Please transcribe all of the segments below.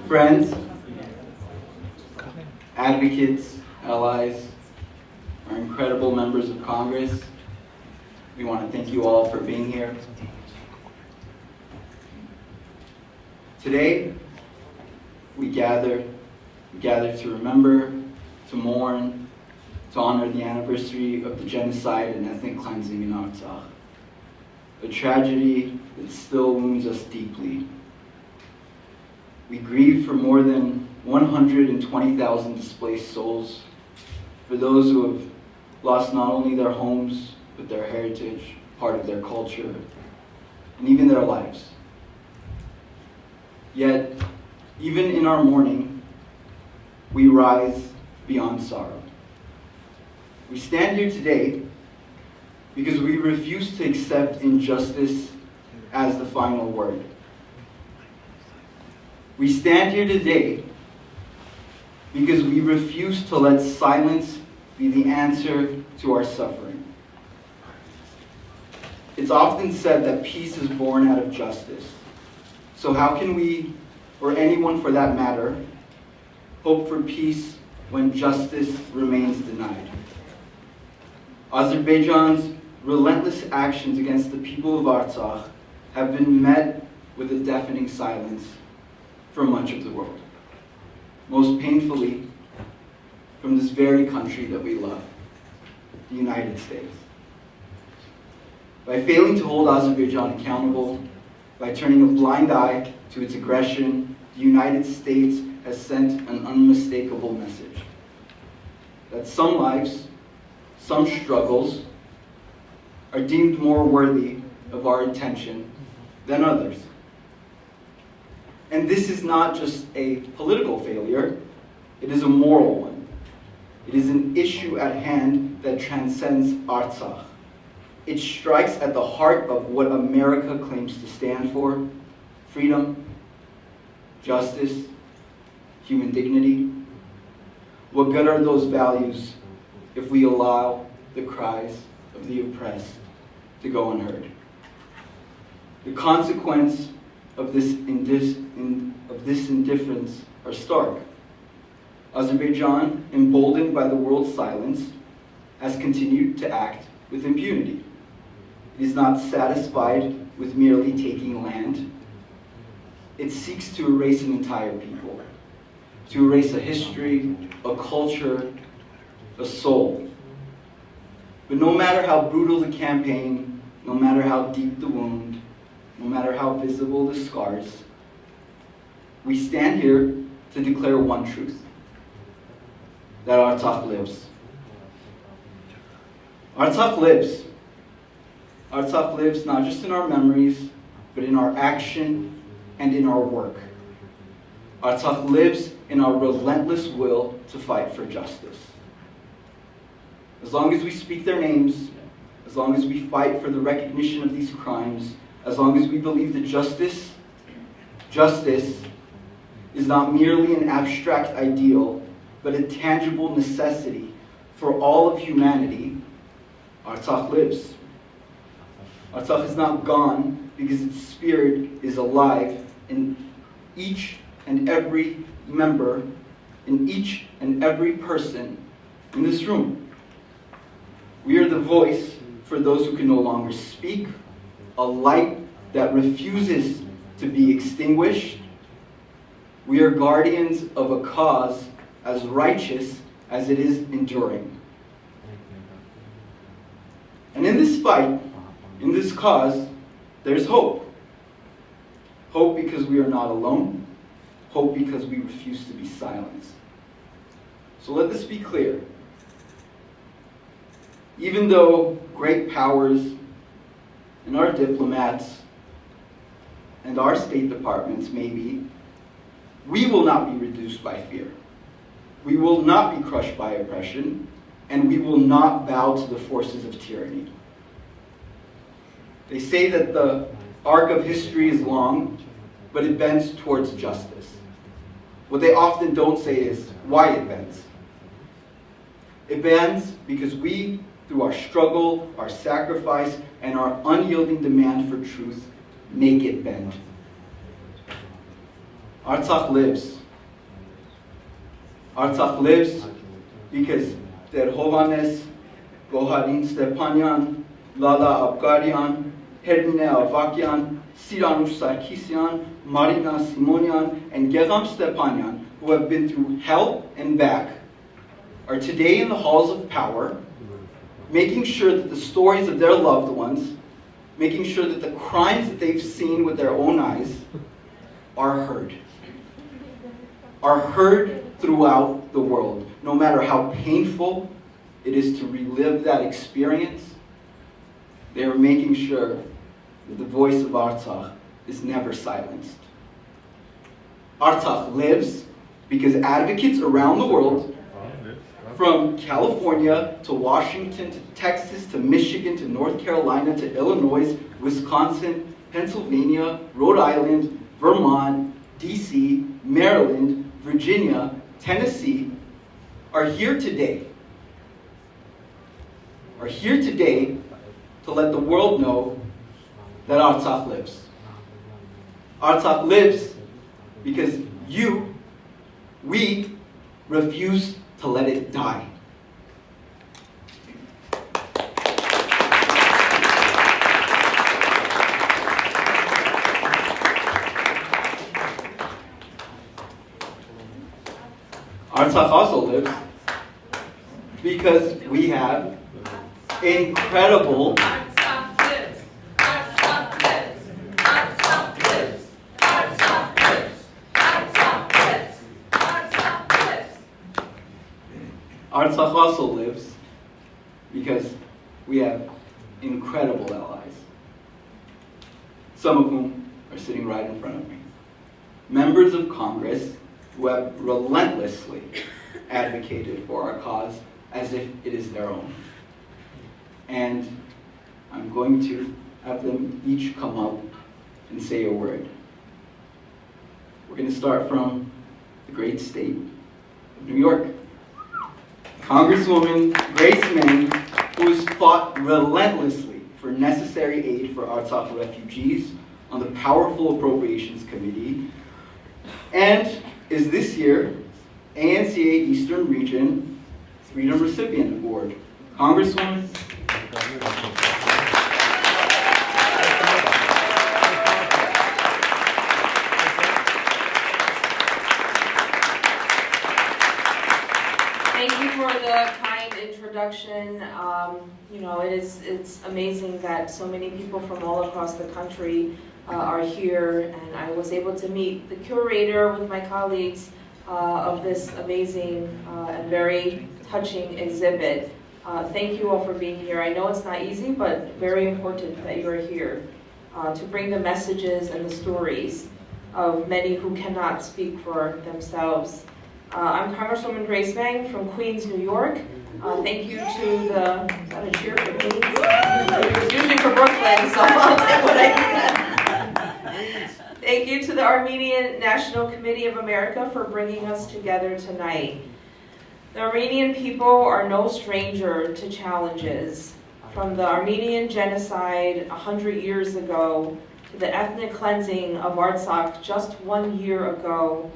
Friends, advocates, allies, our incredible members of Congress, we want to thank you all for being here. Today, we gather to remember, to mourn, to honor the anniversary of the genocide and ethnic cleansing in Artsakh, a tragedy that still wounds us deeply. We grieve for more than 120,000 displaced souls, for those who have lost not only their homes, but their heritage, part of their culture, and even their lives. Yet, even in our mourning, we rise beyond sorrow. We stand here today because we refuse to accept injustice as the final word. We stand here today because we refuse to let silence be the answer to our suffering. It's often said that peace is born out of justice. So how can we, or anyone for that matter, hope for peace when justice remains denied? Azerbaijan's relentless actions against the people of Artsakh have been met with a deafening silence from much of the world. Most painfully, from this very country that we love, the United States. By failing to hold Azerbaijan accountable, by turning a blind eye to its aggression, the United States has sent an unmistakable message that some lives, some struggles, are deemed more worthy of our attention than others. And this is not just a political failure, it is a moral one. It is an issue at hand that transcends Artsakh. It strikes at the heart of what America claims to stand for: freedom, justice, human dignity. What good are those values if we allow the cries of the oppressed to go unheard? The consequence of this indifference are stark. Azerbaijan, emboldened by the world's silence, has continued to act with impunity. It is not satisfied with merely taking land. It seeks to erase an entire people, to erase a history, a culture, a soul. But no matter how brutal the campaign, no matter how deep the wound, no matter how visible the scars, we stand here to declare one truth: that Artsakh lives. Artsakh lives. Artsakh lives not just in our memories, but in our action and in our work. Artsakh lives in our relentless will to fight for justice. As long as we speak their names, as long as we fight for the recognition of these crimes, as long as we believe that justice is not merely an abstract ideal, but a tangible necessity for all of humanity, Artsakh lives. Artsakh is not gone because its spirit is alive in each and every member, in each and every person in this room. We are the voice for those who can no longer speak, a light that refuses to be extinguished. We are guardians of a cause as righteous as it is enduring. And in this fight, in this cause, there's hope. Hope because we are not alone. Hope because we refuse to be silenced. So let this be clear. Even though great powers and our diplomats and our state departments maybe, we will not be reduced by fear. We will not be crushed by oppression, and we will not bow to the forces of tyranny. They say that the arc of history is long, but it bends towards justice. What they often don't say is why it bends. It bends because we, through our struggle, our sacrifice, and our unyielding demand for truth, make it bend. Artsakh lives. Artsakh lives because Hovannes, Goharin Stepanyan, Lala Abgaryan, Hermine Avakyan, Siranush Sarkisian, Marina Simonian, and Geram Stepanyan, who have been through hell and back, are today in the halls of power, making sure that the stories of their loved ones, making sure that the crimes that they've seen with their own eyes are heard. Are heard throughout the world. No matter how painful it is to relive that experience, they are making sure that the voice of Artsakh is never silenced. Artsakh lives because advocates around the world, from California to Washington to Texas to Michigan to North Carolina to Illinois, Wisconsin, Pennsylvania, Rhode Island, Vermont, DC, Maryland, Virginia, Tennessee, are here today to let the world know that Artsakh lives. Artsakh lives because we refuse to let it die. Artsakh also lives because we have incredible Artsakh also lives because we have incredible allies, some of whom are sitting right in front of me. Members of Congress who have relentlessly advocated for our cause as if it is their own. And I'm going to have them each come up and say a word. We're going to start from the great state of New York. Congresswoman Grace Meng, who has fought relentlessly for necessary aid for Artsakh refugees on the powerful Appropriations Committee, and is this year ANCA Eastern Region Freedom Recipient Award. Congresswoman. Thank you for the kind introduction. It's amazing that so many people from all across the country are here, and I was able to meet the curator with my colleagues of this amazing and very touching exhibit. Thank you all for being here. I know it's not easy, but very important that you are here to bring the messages and the stories of many who cannot speak for themselves. I'm Congresswoman Grace Meng from Queens, New York. Thank you to the, is that a cheer for Queens? It's usually for Brooklyn, so I'll take what I can. Thank you to the Armenian National Committee of America for bringing us together tonight. The Armenian people are no stranger to challenges. From the Armenian genocide 100 years ago to the ethnic cleansing of Artsakh just 1 year ago,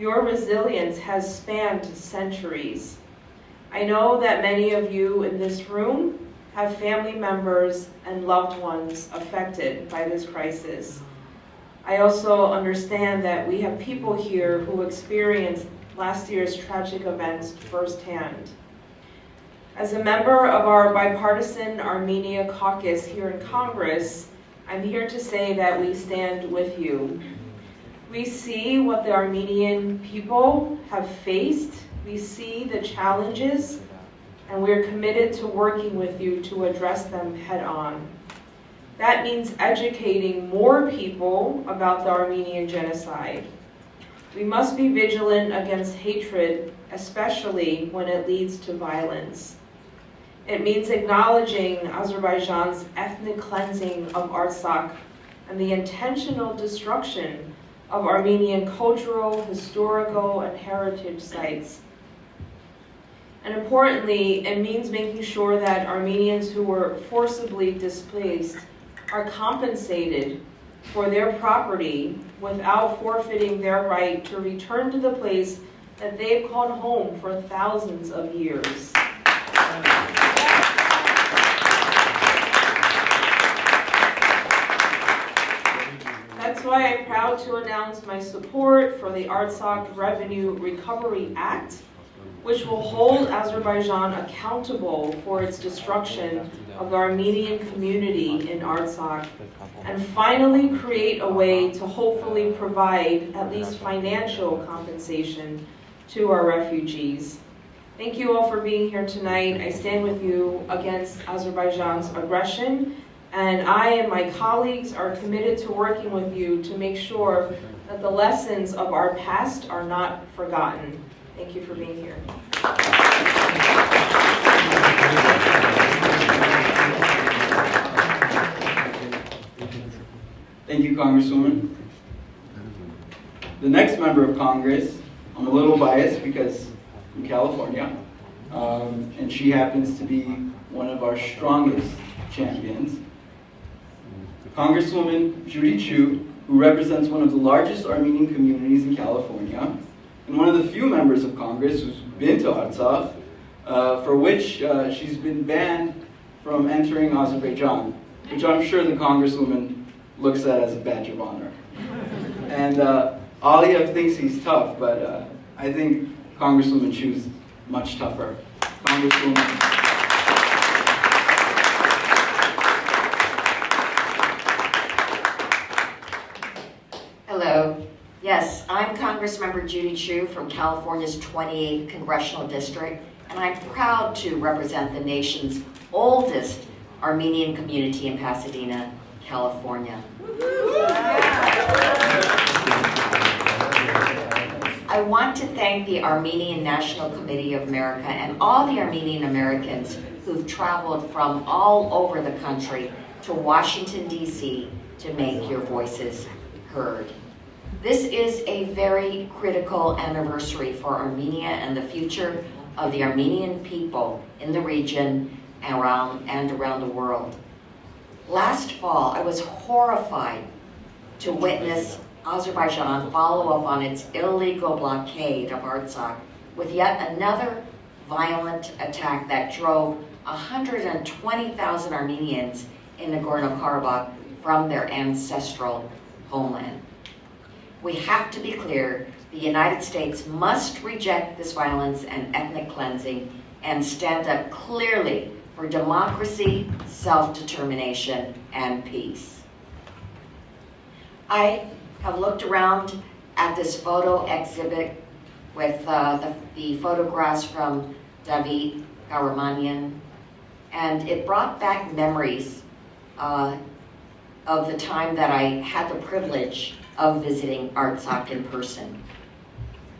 your resilience has spanned centuries. I know that many of you in this room have family members and loved ones affected by this crisis. I also understand that we have people here who experienced last year's tragic events firsthand. As a member of our bipartisan Armenia caucus here in Congress, I'm here to say that we stand with you. We see what the Armenian people have faced. We see the challenges, and we're committed to working with you to address them head on. That means educating more people about the Armenian genocide. We must be vigilant against hatred, especially when it leads to violence. It means acknowledging Azerbaijan's ethnic cleansing of Artsakh and the intentional destruction of Armenian cultural, historical, and heritage sites. And importantly, it means making sure that Armenians who were forcibly displaced are compensated for their property without forfeiting their right to return to the place that they've called home for thousands of years. That's why I'm proud to announce my support for the Artsakh Revenue Recovery Act, which will hold Azerbaijan accountable for its destruction of the Armenian community in Artsakh, and finally create a way to hopefully provide at least financial compensation to our refugees. Thank you all for being here tonight. I stand with you against Azerbaijan's aggression, and I and my colleagues are committed to working with you to make sure that the lessons of our past are not forgotten. Thank you for being here. Thank you, Congresswoman. The next member of Congress, I'm a little biased because I'm California, and she happens to be one of our strongest champions. Congresswoman Judy Chu, who represents one of the largest Armenian communities in California, and one of the few members of Congress who's been to Artsakh, for which she's been banned from entering Azerbaijan, which I'm sure the Congresswoman looks at as a badge of honor. And Aliyev thinks he's tough, but I think Congresswoman Chu's much tougher. Congresswoman. Hello. Yes, I'm Congressmember Judy Chu from California's 28th Congressional District, and I'm proud to represent the nation's oldest Armenian community in Pasadena, California. I want to thank the Armenian National Committee of America and all the Armenian Americans who've traveled from all over the country to Washington, D.C. to make your voices heard. This is a very critical anniversary for Armenia and the future of the Armenian people in the region and around the world. Last fall, I was horrified to witness Azerbaijan follow up on its illegal blockade of Artsakh with yet another violent attack that drove 120,000 Armenians in Nagorno-Karabakh from their ancestral homeland. We have to be clear, the United States must reject this violence and ethnic cleansing and stand up clearly for democracy, self-determination, and peace. I have looked around at this photo exhibit with the photographs from David Karamanyan, and it brought back memories of the time that I had the privilege of visiting Artsakh in person.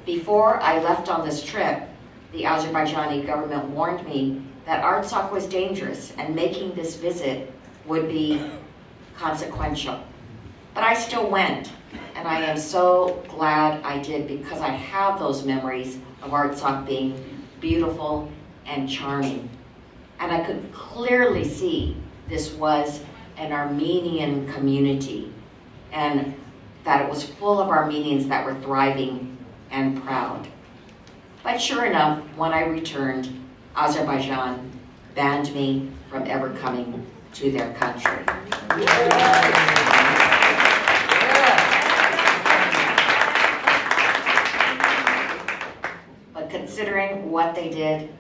Before I left on this trip, the Azerbaijani government warned me that Artsakh was dangerous and making this visit would be consequential. But I still went, and I am so glad I did because I have those memories of Artsakh being beautiful and charming. And I could clearly see this was an Armenian community and that it was full of Armenians that were thriving and proud. But sure enough, when I returned, Azerbaijan banned me from ever coming to their country. But considering what they did,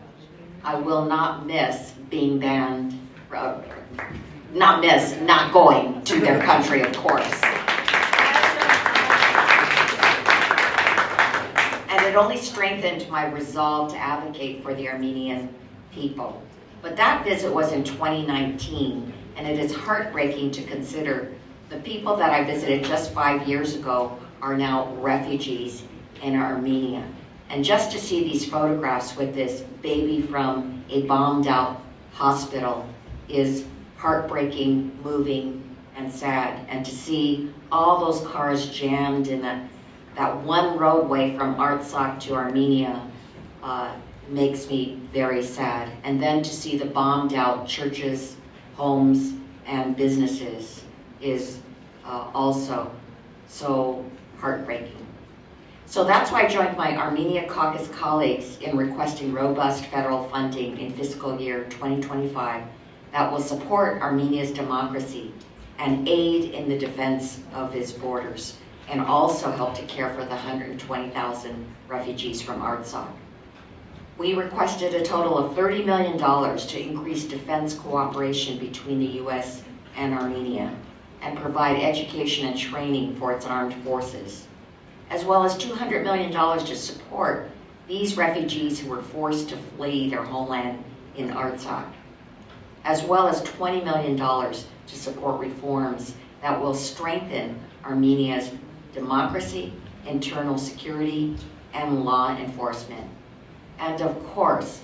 I will not miss being banned, not going to their country, of course. And it only strengthened my resolve to advocate for the Armenian people. But that visit was in 2019, and it is heartbreaking to consider the people that I visited just 5 years ago are now refugees in Armenia. And just to see these photographs with this baby from a bombed out hospital is heartbreaking, moving, and sad. And to see all those cars jammed in that one roadway from Artsakh to Armenia makes me very sad. And then to see the bombed out churches, homes, and businesses is also so heartbreaking. So that's why I joined my Armenia Caucus colleagues in requesting robust federal funding in fiscal year 2025 that will support Armenia's democracy and aid in the defense of its borders, and also help to care for the 120,000 refugees from Artsakh. We requested a total of $30 million to increase defense cooperation between the U.S. and Armenia and provide education and training for its armed forces, as well as $200 million to support these refugees who were forced to flee their homeland in Artsakh, as well as $20 million to support reforms that will strengthen Armenia's democracy, internal security, and law enforcement. And of course,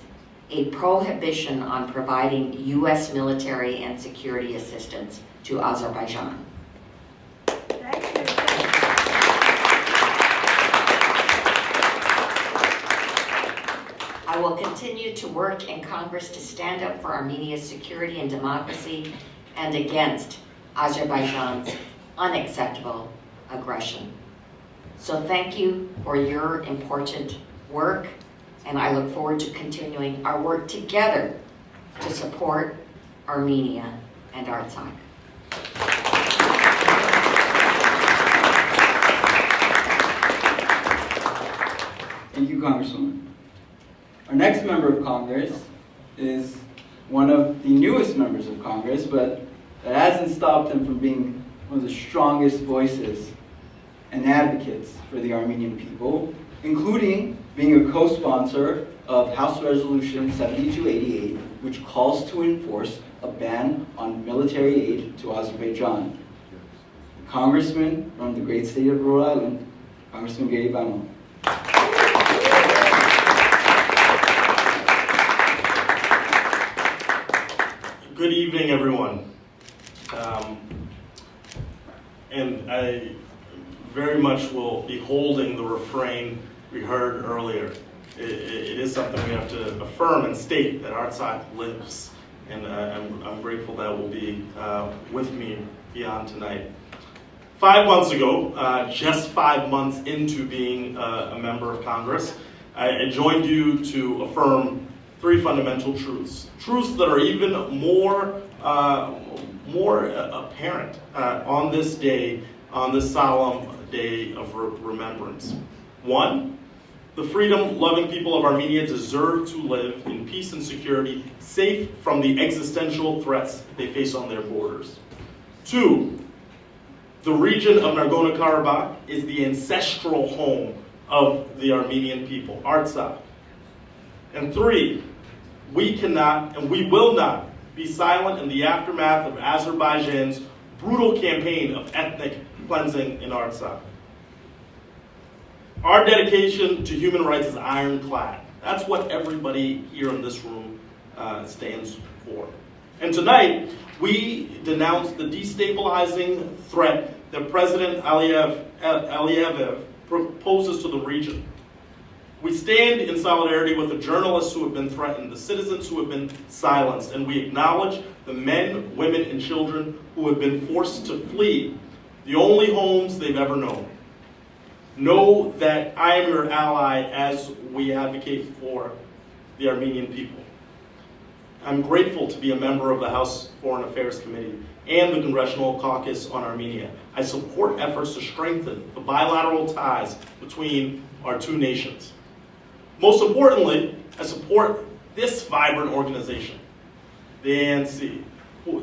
a prohibition on providing U.S. military and security assistance to Azerbaijan. Thank you. I will continue to work in Congress to stand up for Armenia's security and democracy and against Azerbaijan's unacceptable aggression. So thank you for your important work, and I look forward to continuing our work together to support Armenia and Artsakh. Thank you, Congresswoman. Our next member of Congress is one of the newest members of Congress, but that hasn't stopped him from being one of the strongest voices and advocates for the Armenian people, including being a co-sponsor of House Resolution 7288, which calls to enforce a ban on military aid to Azerbaijan. Congressman from the great state of Rhode Island, Congressman Gary Bano. Good evening, everyone. And I very much will be holding the refrain we heard earlier. It is something we have to affirm and state that Artsakh lives, and I'm grateful that will be with me beyond tonight. 5 months ago, just 5 months into being a member of Congress, I joined you to affirm 3 fundamental truths. Truths that are even more apparent on this day, on this solemn day of remembrance. 1, the freedom-loving people of Armenia deserve to live in peace and security, safe from the existential threats they face on their borders. 2, the region of Nagorno-Karabakh is the ancestral home of the Armenian people, Artsakh. And 3, we cannot and we will not be silent in the aftermath of Azerbaijan's brutal campaign of ethnic cleansing in Artsakh. Our dedication to human rights is ironclad. That's what everybody here in this room stands for. And tonight, we denounce the destabilizing threat that President Aliyev poses to the region. We stand in solidarity with the journalists who have been threatened, the citizens who have been silenced, and we acknowledge the men, women, and children who have been forced to flee the only homes they've ever known. Know that I am your ally as we advocate for the Armenian people. I'm grateful to be a member of the House Foreign Affairs Committee and the Congressional Caucus on Armenia. I support efforts to strengthen the bilateral ties between our two nations. Most importantly, I support this vibrant organization, the ANC,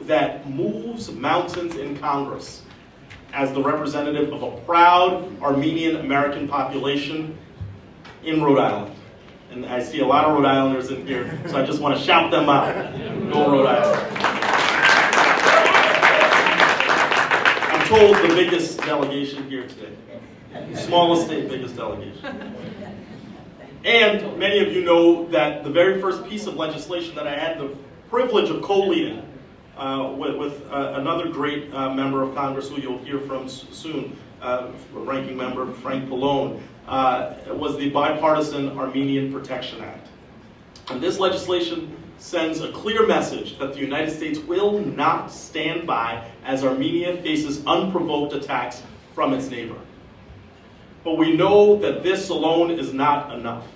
that moves mountains in Congress as the representative of a proud Armenian American population in Rhode Island. And I see a lot of Rhode Islanders in here, so I just want to shout them out. Go Rhode Island. I'm told the biggest delegation here today. Smallest state, biggest delegation. And many of you know that the very first piece of legislation that I had the privilege of co-leading with another great member of Congress who you'll hear from soon, ranking member Frank Pallone, was the Bipartisan Armenian Protection Act. And this legislation sends a clear message that the United States will not stand by as Armenia faces unprovoked attacks from its neighbor. But we know that this alone is not enough.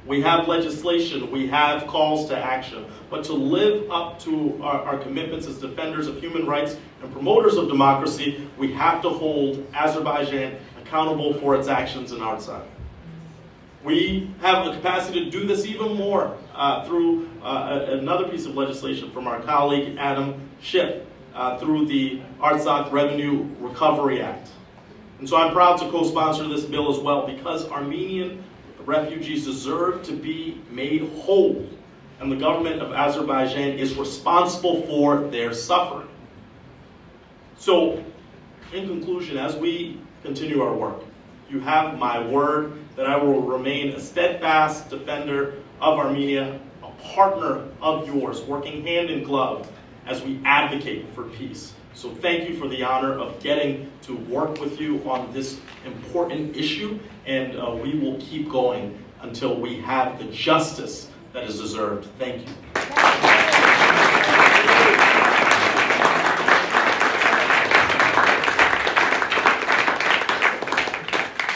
We have legislation, we have calls to action, but to live up to our commitments as defenders of human rights and promoters of democracy, we have to hold Azerbaijan accountable for its actions in Artsakh. We have the capacity to do this even more through another piece of legislation from our colleague Adam Schiff through the Artsakh Revenue Recovery Act. And so I'm proud to co-sponsor this bill as well because Armenian refugees deserve to be made whole, and the government of Azerbaijan is responsible for their suffering. So, in conclusion, as we continue our work, you have my word that I will remain a steadfast defender of Armenia, a partner of yours, working hand in glove as we advocate for peace. So thank you for the honor of getting to work with you on this important issue, and we will keep going until we have the justice that is deserved. Thank you.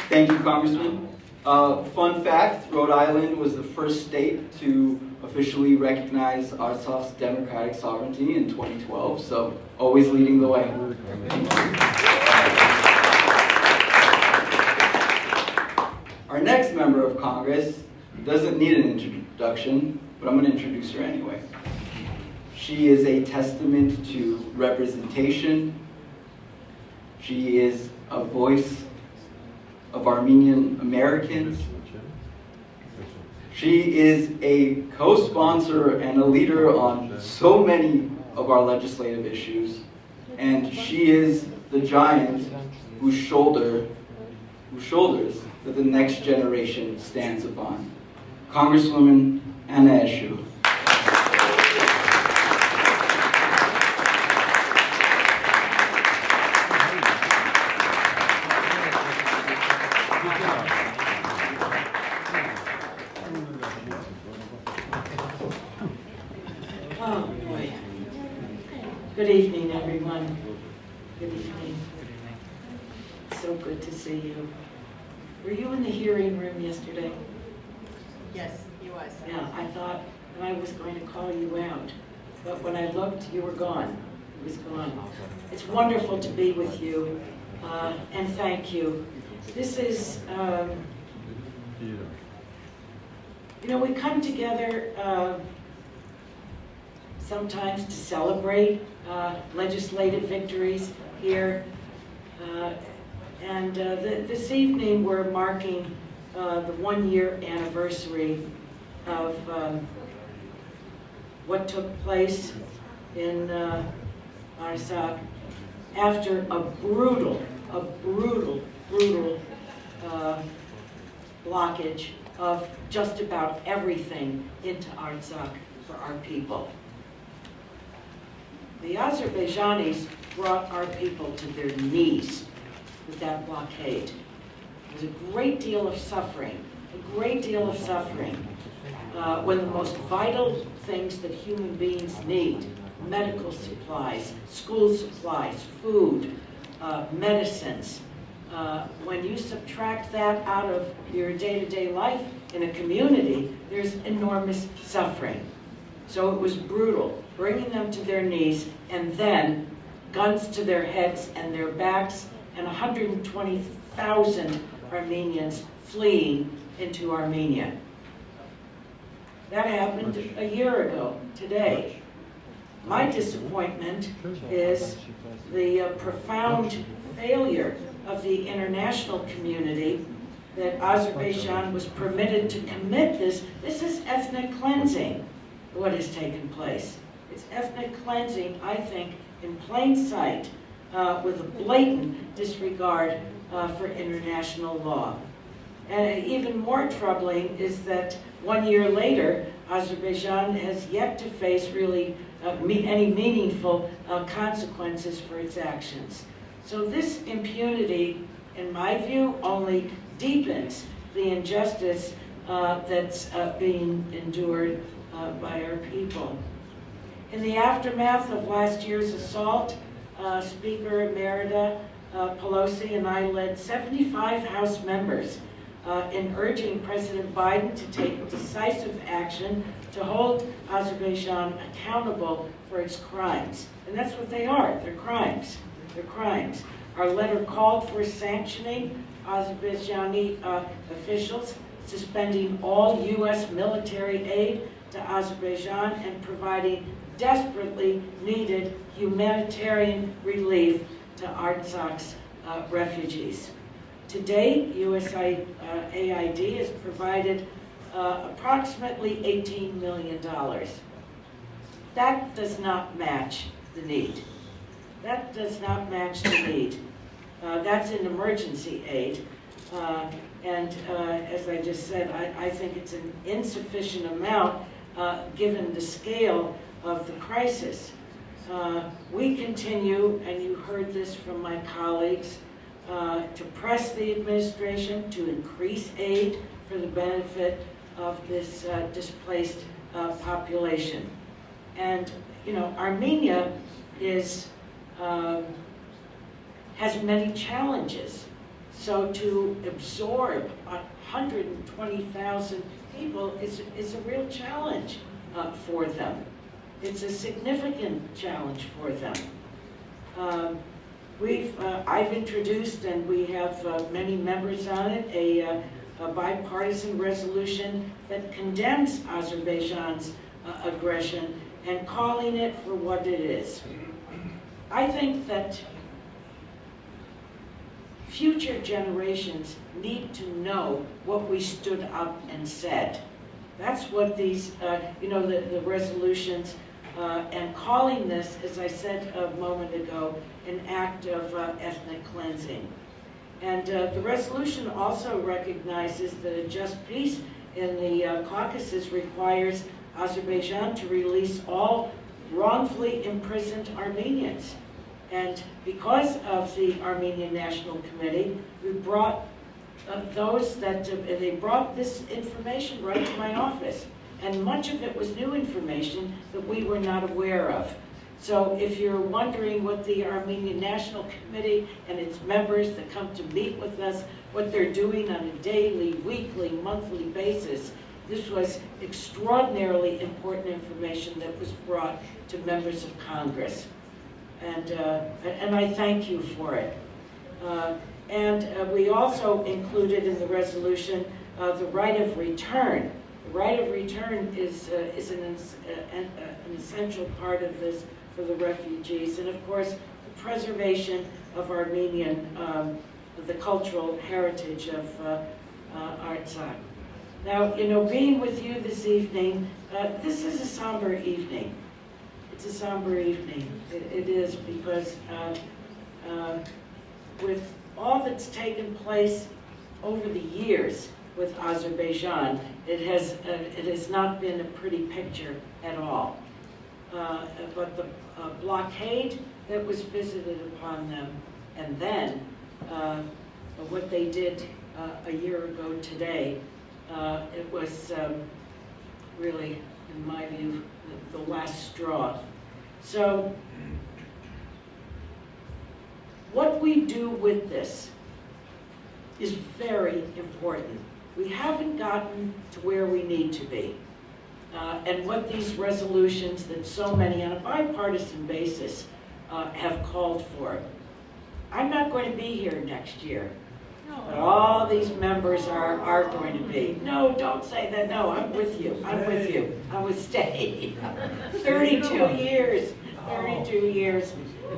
Thank you, Congressman. Fun fact, Rhode Island was the first state to officially recognize Artsakh's democratic sovereignty in 2012, so always leading the way. Our next member of Congress doesn't need an introduction, but I'm going to introduce her anyway. She is a testament to representation. She is a voice of Armenian Americans. She is a co-sponsor and a leader on so many of our legislative issues, and she is the giant whose shoulders that the next generation stands upon. Congresswoman Anna Eshoo. Oh boy. Good evening, everyone. Good evening. So good to see you. Were you in the hearing room yesterday? Yes, he was. Yeah, I thought I was going to call you out, but when I looked, you were gone. It was gone. It's wonderful to be with you, and thank you. This is, you know, we come together sometimes to celebrate legislative victories here. And this evening we're marking the 1-year anniversary of what took place in Artsakh after a brutal blockage of just about everything into Artsakh for our people. The Azerbaijanis brought our people to their knees with that blockade. There was a great deal of suffering, when the most vital things that human beings need, medical supplies, school supplies, food, medicines, when you subtract that out of your day-to-day life in a community, there's enormous suffering. So it was brutal, bringing them to their knees, and then guns to their heads and their backs, and 120,000 Armenians fleeing into Armenia. That happened a year ago today. My disappointment is the profound failure of the international community that Azerbaijan was permitted to commit this. This is ethnic cleansing, what has taken place. It's ethnic cleansing, I think, in plain sight, with a blatant disregard for international law. And even more troubling is that 1 year later, Azerbaijan has yet to face really any meaningful consequences for its actions. So this impunity, in my view, only deepens the injustice that's being endured by our people. In the aftermath of last year's assault, Speaker Emerita Pelosi and I led 75 House members in urging President Biden to take decisive action to hold Azerbaijan accountable for its crimes. And that's what they are, they're crimes. They're crimes. Our letter called for sanctioning Azerbaijani officials, suspending all U.S. military aid to Azerbaijan, and providing desperately needed humanitarian relief to Artsakh's refugees. To date, USAID has provided approximately $18 million. That does not match the need. That does not match the need. That's an emergency aid. And as I just said, I think it's an insufficient amount given the scale of the crisis. We continue, and you heard this from my colleagues, to press the administration to increase aid for the benefit of this displaced population. And, you know, Armenia is, has many challenges. So to absorb 120,000 people is a real challenge for them. It's a significant challenge for them. I've introduced, and we have many members on it, a bipartisan resolution that condemns Azerbaijan's aggression and calling it for what it is. I think that future generations need to know what we stood up and said. That's what these, the resolutions, and calling this, as I said a moment ago, an act of ethnic cleansing. And the resolution also recognizes that a just peace in the Caucasus requires Azerbaijan to release all wrongfully imprisoned Armenians. And because of the Armenian National Committee, we brought they brought this information right to my office. And much of it was new information that we were not aware of. So if you're wondering what the Armenian National Committee and its members that come to meet with us, what they're doing on a daily, weekly, monthly basis, this was extraordinarily important information that was brought to members of Congress. And I thank you for it. We also included in the resolution the right of return. The right of return is an essential part of this for the refugees, and of course the preservation of Armenian, the cultural heritage of Artsakh. Now, being with you this evening, this is a somber evening. It's a somber evening. It is, because with all that's taken place over the years with Azerbaijan, it has not been a pretty picture at all. But the blockade that was visited upon them, and then what they did a year ago today, it was really, in my view, the last straw. So what we do with this is very important. We haven't gotten to where we need to be. And what these resolutions that so many on a bipartisan basis have called for. I'm not going to be here next year, but all these members are going to be. No, don't say that. No, I'm with you. I'm with you. I would stay. 32 years. 32 years.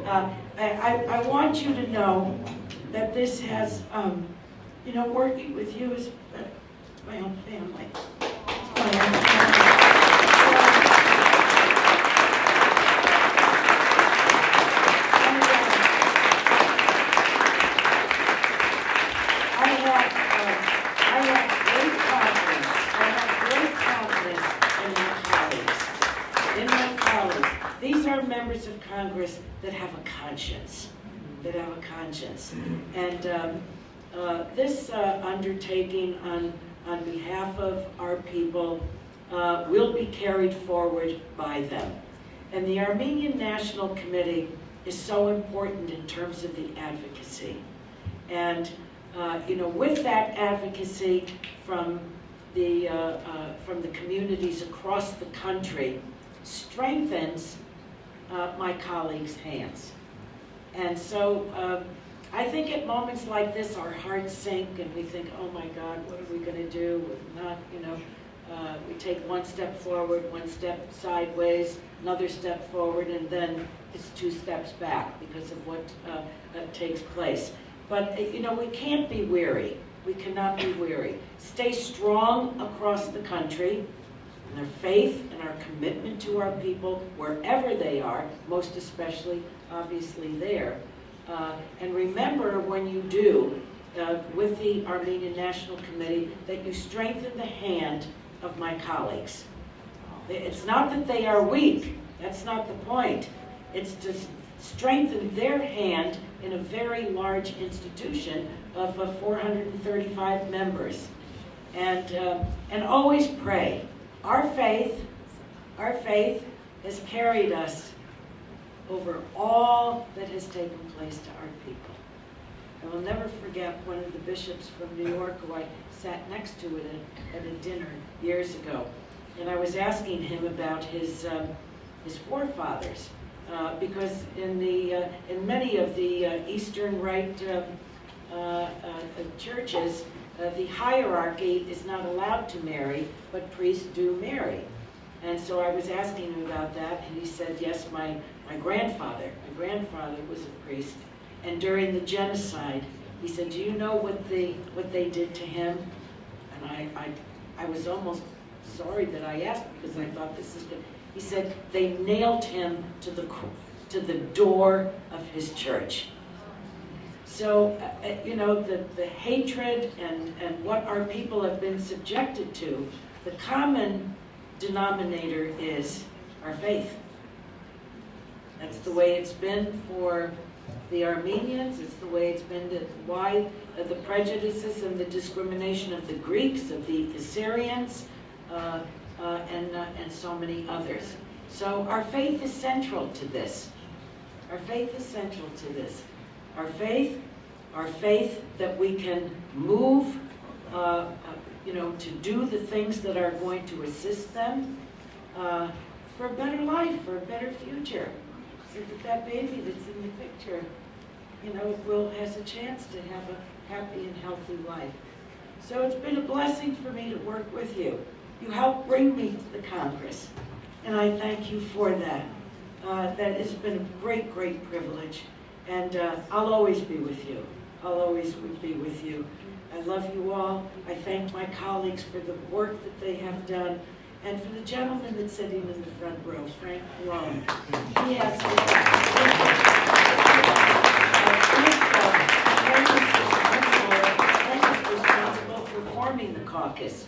I want you to know that this has You know, working with you is my own family. Members of Congress that have a conscience, and this undertaking on behalf of our people will be carried forward by them. And the Armenian National Committee is so important in terms of the advocacy. And you know, with that advocacy from the communities across the country, strengthens my colleagues' hands. And so I think at moments like this, our hearts sink and we think, oh my God, what are we going to do? We're not, you know, we take one step forward, one step sideways, another step forward, and then it's 2 steps back because of what takes place. But, you know, we can't be weary. We cannot be weary. Stay strong across the country. And our faith and our commitment to our people, wherever they are, most especially, obviously, there. And remember when you do, with the Armenian National Committee, that you strengthen the hand of my colleagues. It's not that they are weak. That's not the point. It's to strengthen their hand in a very large institution of 435 members. And always pray. Our faith has carried us over all that has taken place to our people. I will never forget one of the bishops from New York who I sat next to at a dinner years ago. And I was asking him about his forefathers, because in many of the Eastern Rite churches, the hierarchy is not allowed to marry, but priests do marry. And so I was asking him about that, and he said, yes, my grandfather was a priest. And during the genocide, he said, do you know what they did to him? And I was almost sorry that I asked, because I thought this is good. He said, they nailed him to the door of his church. So, you know, the hatred and what our people have been subjected to, the common denominator is our faith. That's the way it's been for the Armenians. It's the way it's been why the prejudices and the discrimination of the Greeks, of the Assyrians, and so many others. So our faith is central to this. Our faith is central to this. Our faith that we can move, you know, to do the things that are going to assist them for a better life, for a better future. So that baby that's in the picture, you know, has a chance to have a happy and healthy life. So it's been a blessing for me to work with you. You helped bring me to the Congress, and I thank you for that. That has been a great, great privilege. And I'll always be with you. I'll always be with you. I love you all. I thank my colleagues for the work that they have done. And for the gentleman that's sitting in the front row, Frank Malone. He has Frank is responsible for forming the caucus.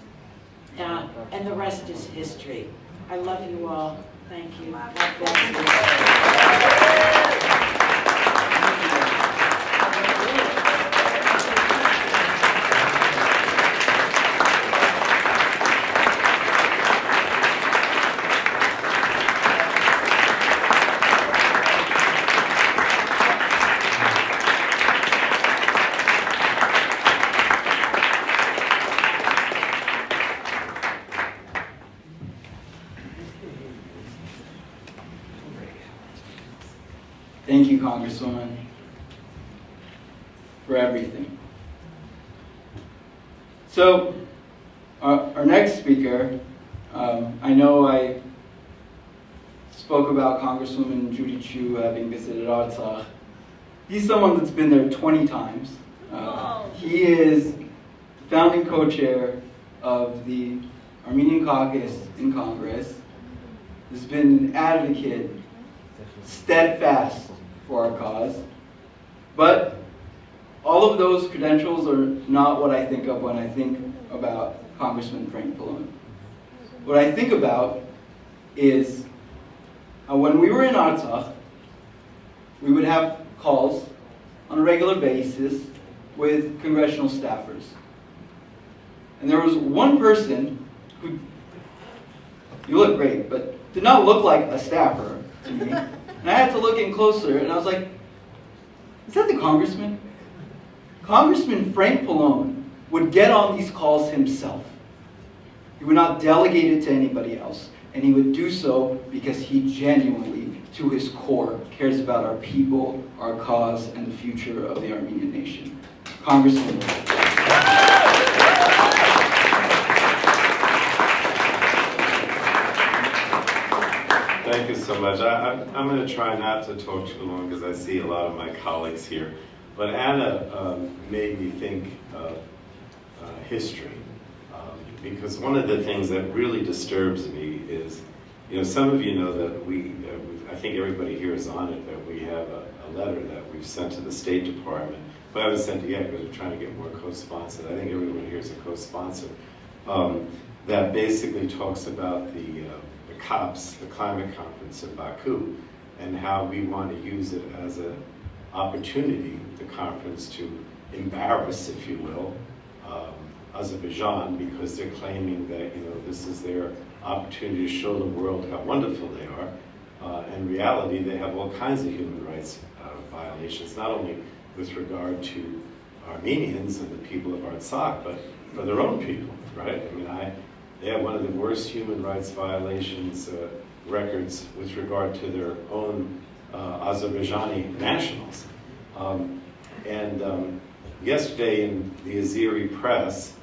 And the rest is history. I love you all. Thank you. God bless you. Thank you, Congresswoman, for everything. So, our next speaker, I know I spoke about Congresswoman Judy Chu having visited Artsakh. He's someone that's been there 20 times. He is founding co-chair of the Armenian caucus in Congress, has been an advocate, steadfast for our cause. But all of those credentials are not what I think of when I think about Congressman Frank Pallone. What I think about is when we were in Artsakh, we would have calls on a regular basis with congressional staffers. And there was one person who, you look great, but did not look like a staffer to me. And I had to look in closer, and I was like, is that the congressman? Congressman Frank Pallone would get on these calls himself. He would not delegate it to anybody else. And he would do so because he genuinely, to his core, cares about our people, our cause, and the future of the Armenian nation. Congressman. Thank you so much. I'm going to try not to talk too long because I see a lot of my colleagues here. But Anna made me think of history. Because one of the things that really disturbs me is, some of you know that I think everybody here is on it, that we have a letter that we've sent to the State Department. But I haven't sent it yet because we're trying to get more co-sponsors. I think everyone here is a co-sponsor. That basically talks about the COPs, the climate conference in Baku, and how we want to use it as an opportunity, the conference, to embarrass, if you will, Azerbaijan, because they're claiming that this is their opportunity to show the world how wonderful they are. In reality, they have all kinds of human rights violations, not only with regard to Armenians and the people of Artsakh, but for their own people, right? They have one of the worst human rights violations records with regard to their own Azerbaijani nationals. Yesterday in the Azeri press,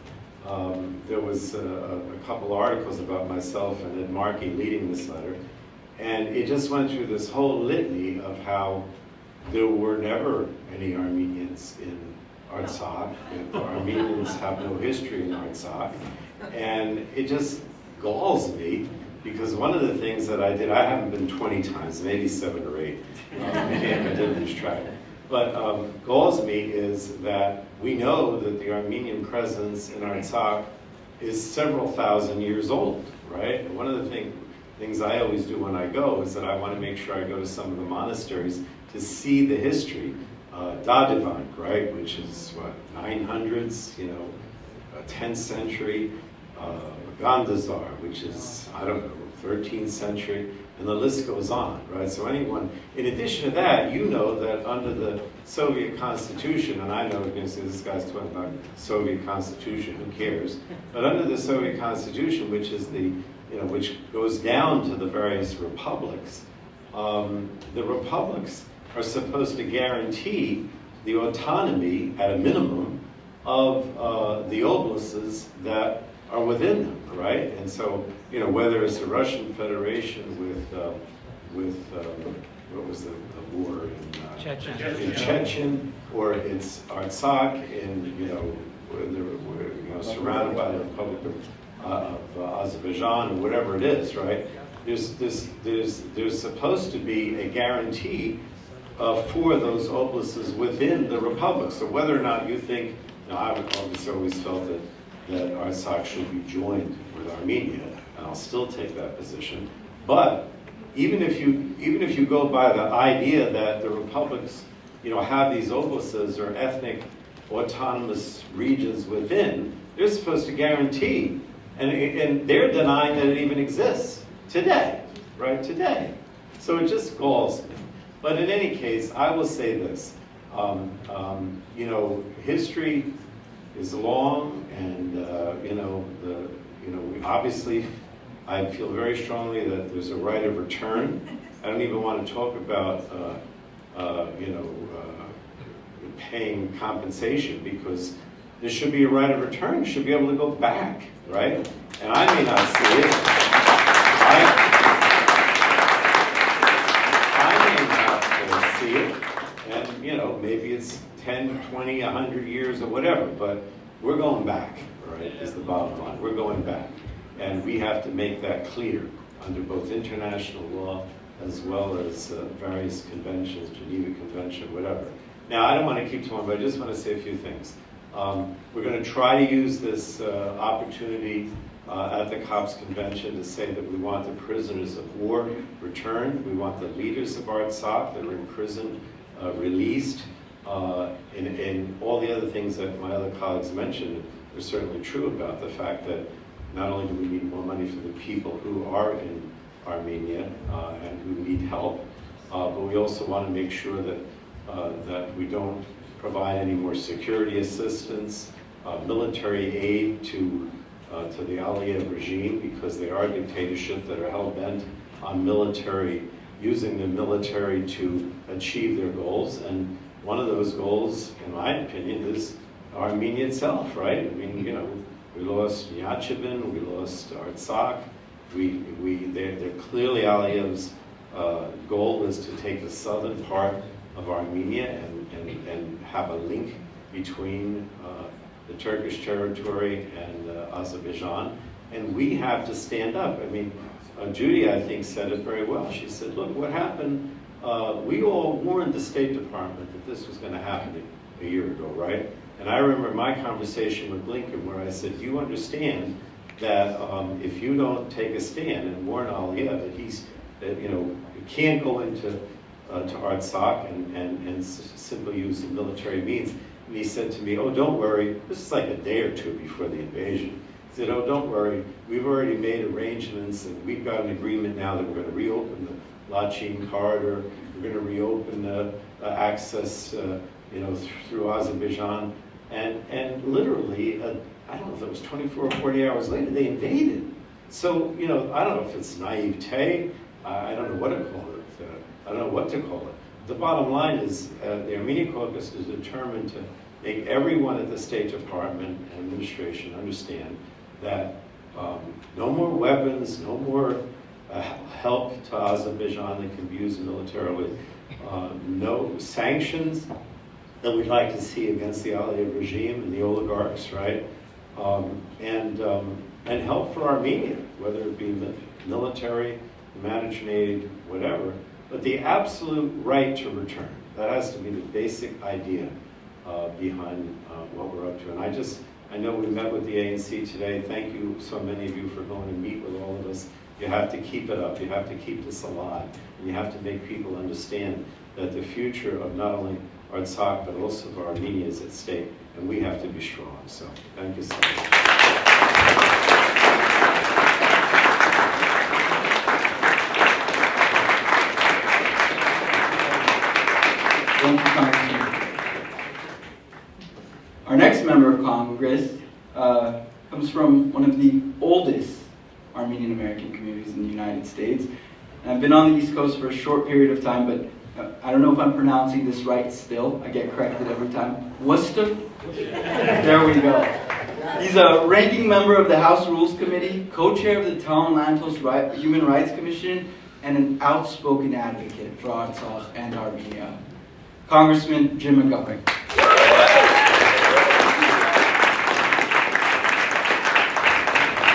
there was a couple articles about myself and Ed Markey leading this letter, and it just went through this whole litany of how there were never any Armenians in Artsakh. Armenians have no history in Artsakh, and it just galls me because one of the things that I did, I haven't been 20 times, maybe 7 or 8, I didn't lose track. But galls me is that we know that the Armenian presence in Artsakh is several thousand years old, right? And one of the things I always do when I go is that I want to make sure I go to some of the monasteries to see the history. Dadivan, right, which is what, 900s, 10th century. Gandhazar, which is, 13th century, and the list goes on, right? So anyone, in addition to that, that under the Soviet Constitution, and I know you're going to say this guy's talking about Soviet Constitution, who cares? But under the Soviet Constitution, which is which goes down to the various republics, the republics are supposed to guarantee the autonomy, at a minimum, of the oblasts that are within them, right? And so, whether it's the Russian Federation with what was the war in Chechen, or it's Artsakh surrounded by the Republic of Azerbaijan, or whatever it is, right? There's supposed to be a guarantee for those oblasts within the republic. So whether or not you think, I've obviously always felt that Artsakh should be joined with Armenia, and I'll still take that position. But even if you go by the idea that the republics, have these oblasts or ethnic autonomous regions within, they're supposed to guarantee, and they're denying that it even exists today, right? Today. So it just galls me. But in any case, I will say this: history is long, and obviously, I feel very strongly that there's a right of return. I don't even want to talk about paying compensation, because there should be a right of return. You should be able to go back, right? And I may not see it. I may not see it, and maybe it's 10, 20, 100 years or whatever, but we're going back, right, is the bottom line. We're going back. And we have to make that clear under both international law as well as various conventions, Geneva Convention, whatever. Now, I don't want to keep talking, but I just want to say a few things. We're going to try to use this opportunity at the COPS Convention to say that we want the prisoners of war returned. We want the leaders of Artsakh that are in prison released. And all the other things that my other colleagues mentioned are certainly true about the fact that not only do we need more money for the people who are in Armenia and who need help, but we also want to make sure that we don't provide any more security assistance, military aid to the Aliyev regime, because they are a dictatorship that are hell-bent on using the military to achieve their goals. And one of those goals, in my opinion, is Armenia itself, right? I mean, we lost Yachevin, we lost Artsakh. They're clearly Aliyev's goal is to take the southern part of Armenia and have a link between the Turkish territory and Azerbaijan. And we have to stand up. I mean, Judy, I think, said it very well. She said, look, what happened, we all warned the State Department that this was going to happen a year ago, right? And I remember my conversation with Blinken where I said, you understand that if you don't take a stand and warn Aliyev that you can't go into to Artsakh and simply use the military means. And he said to me, oh, don't worry. This is like a day or two before the invasion. He said, oh, don't worry. We've already made arrangements, and we've got an agreement now that we're going to reopen the Lachin corridor. We're going to reopen the access, through Azerbaijan. And literally, I don't know if it was 24 or 40 hours later, they invaded. So, I don't know if it's naivete. I don't know what to call it. I don't know what to call it. The bottom line is the Armenian caucus is determined to make everyone at the State Department and administration understand that no more weapons, no more help to Azerbaijan that can be used militarily, no sanctions that we'd like to see against the Aliyev regime and the oligarchs, right? And help for Armenia, whether it be military, humanitarian aid, whatever. But the absolute right to return, that has to be the basic idea behind what we're up to. And I know we met with the ANC today. Thank you, so many of you, for going to meet with all of us. You have to keep it up. You have to keep this alive. And you have to make people understand that the future of not only Artsakh, but also of Armenia is at stake. And we have to be strong. So thank you so much. Thank you, Congressman. Our next member of Congress comes from one of the oldest Armenian American communities in the United States. And I've been on the East Coast for a short period of time, but I don't know if I'm pronouncing this right still. I get corrected every time. Worcester? There we go. He's a ranking member of the House Rules Committee, co-chair of the Tom Lantos Human Rights Commission, and an outspoken advocate for Artsakh and Armenia. Congressman Jim McGovern.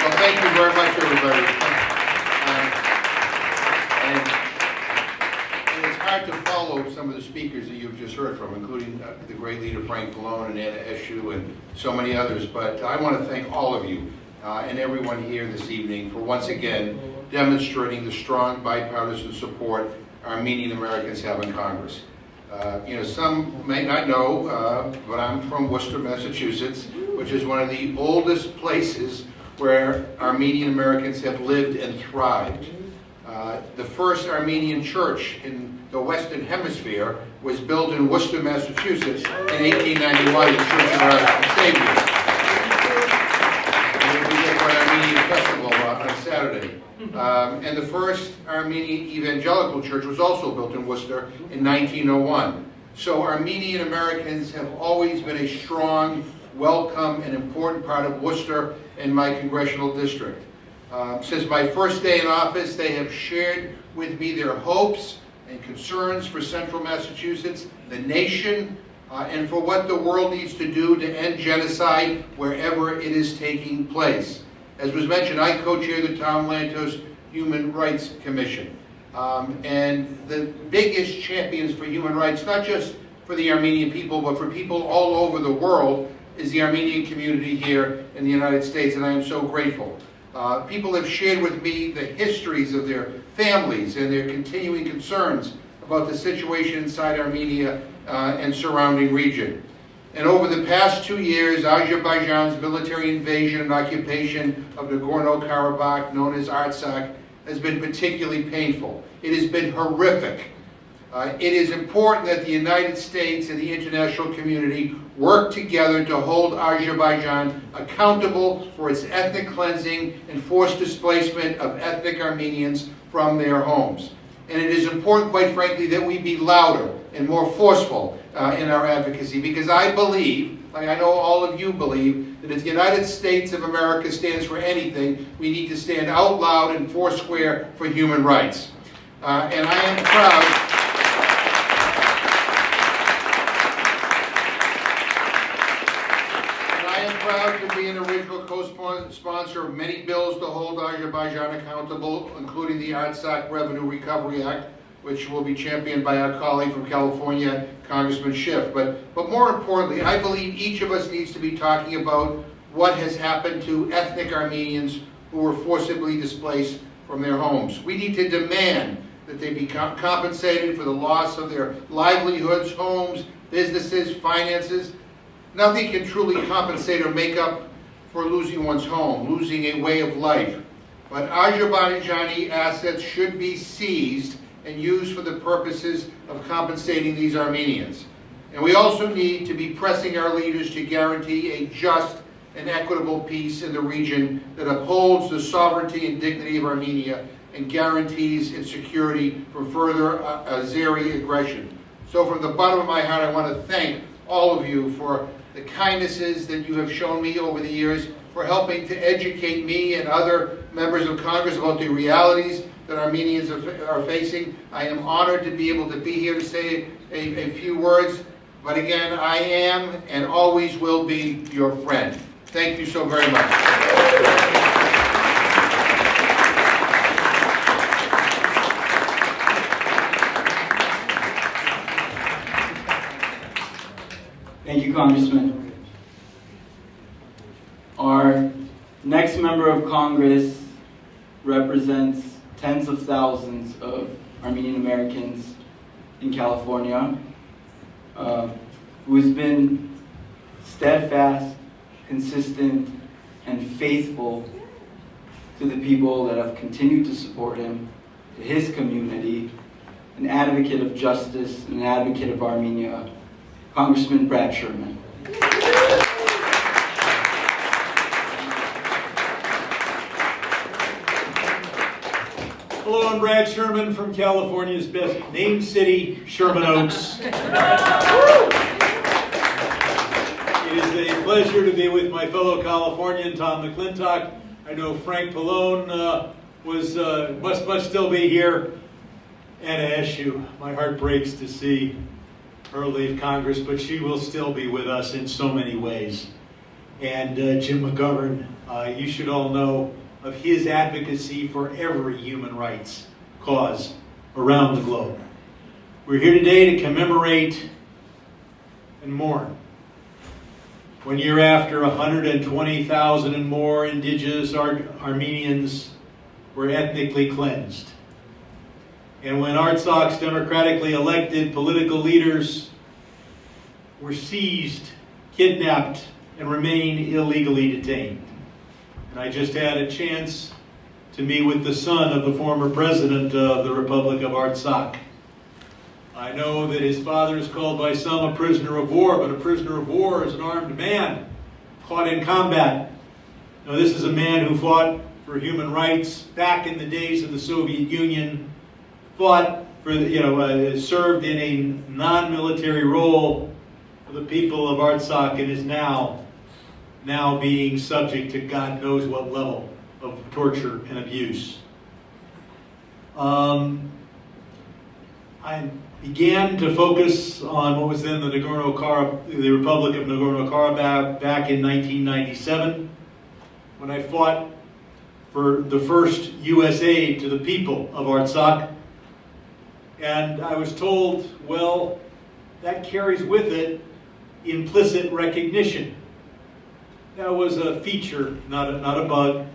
Well, thank you very much, everybody. And it's hard to follow some of the speakers that you've just heard from, including the great leader Frank Pallone and Anna Eshoo and so many others. But I want to thank all of you and everyone here this evening for once again demonstrating the strong bipartisan support Armenian Americans have in Congress. Some may not know, but I'm from Worcester, Massachusetts, which is one of the oldest places where Armenian Americans have lived and thrived. The first Armenian church in the Western Hemisphere was built in Worcester, Massachusetts in 1891, the Church of Our Savior. We get an Armenian festival on Saturday. And the first Armenian evangelical church was also built in Worcester in 1901. So Armenian Americans have always been a strong, welcome, and important part of Worcester and my congressional district. Since my first day in office, they have shared with me their hopes and concerns for Central Massachusetts, the nation, and for what the world needs to do to end genocide wherever it is taking place. As was mentioned, I co-chair the Tom Lantos Human Rights Commission. And the biggest champions for human rights, not just for the Armenian people, but for people all over the world, is the Armenian community here in the United States, and I am so grateful. People have shared with me the histories of their families and their continuing concerns about the situation inside Armenia and surrounding region. And over the past 2 years, Azerbaijan's military invasion and occupation of Nagorno-Karabakh, known as Artsakh, has been particularly painful. It has been horrific. It is important that the United States and the international community work together to hold Azerbaijan accountable for its ethnic cleansing and forced displacement of ethnic Armenians from their homes. And it is important, quite frankly, that we be louder and more forceful in our advocacy, because I believe, like I know all of you believe, that if the United States of America stands for anything, we need to stand out loud and foursquare for human rights. And I am proud. Proud to be an original co-sponsor of many bills to hold Azerbaijan accountable, including the Artsakh Revenue Recovery Act, which will be championed by our colleague from California, Congressman Schiff. But more importantly, I believe each of us needs to be talking about what has happened to ethnic Armenians who were forcibly displaced from their homes. We need to demand that they be compensated for the loss of their livelihoods, homes, businesses, finances. Nothing can truly compensate or make up for losing one's home, losing a way of life. But Azerbaijani assets should be seized and used for the purposes of compensating these Armenians. And we also need to be pressing our leaders to guarantee a just and equitable peace in the region that upholds the sovereignty and dignity of Armenia and guarantees its security from further Azeri aggression. So from the bottom of my heart, I want to thank all of you for the kindnesses that you have shown me over the years, for helping to educate me and other members of Congress about the realities that Armenians are facing. I am honored to be able to be here to say a few words, but again, I am and always will be your friend. Thank you so very much. Thank you, Congressman. Our next member of Congress represents tens of thousands of Armenian Americans in California, who has been steadfast, consistent, and faithful to the people that have continued to support him, to his community, an advocate of justice, an advocate of Armenia, Congressman Brad Sherman. Hello, I'm Brad Sherman from California's best named city, Sherman Oaks. It is a pleasure to be with my fellow Californian, Tom McClintock. I know Frank Pallone must still be here. Anna Eshoo, my heart breaks to see her leave Congress, but she will still be with us in so many ways. And Jim McGovern, you should all know of his advocacy for every human rights cause around the globe. We're here today to commemorate and mourn. 1 year after 120,000 and more indigenous Armenians were ethnically cleansed. And when Artsakh's democratically elected political leaders were seized, kidnapped, and remain illegally detained. And I just had a chance to meet with the son of the former president of the Republic of Artsakh. I know that his father is called by some a prisoner of war, but a prisoner of war is an armed man caught in combat. Now, this is a man who fought for human rights back in the days of the Soviet Union, fought for, served in a non-military role for the people of Artsakh, and is now being subject to God knows what level of torture and abuse. I began to focus on what was then the the Republic of Nagorno-Karabakh back in 1997, when I fought for the first U.S. aid to the people of Artsakh. And I was told, well, that carries with it implicit recognition. That was a feature, not a bug.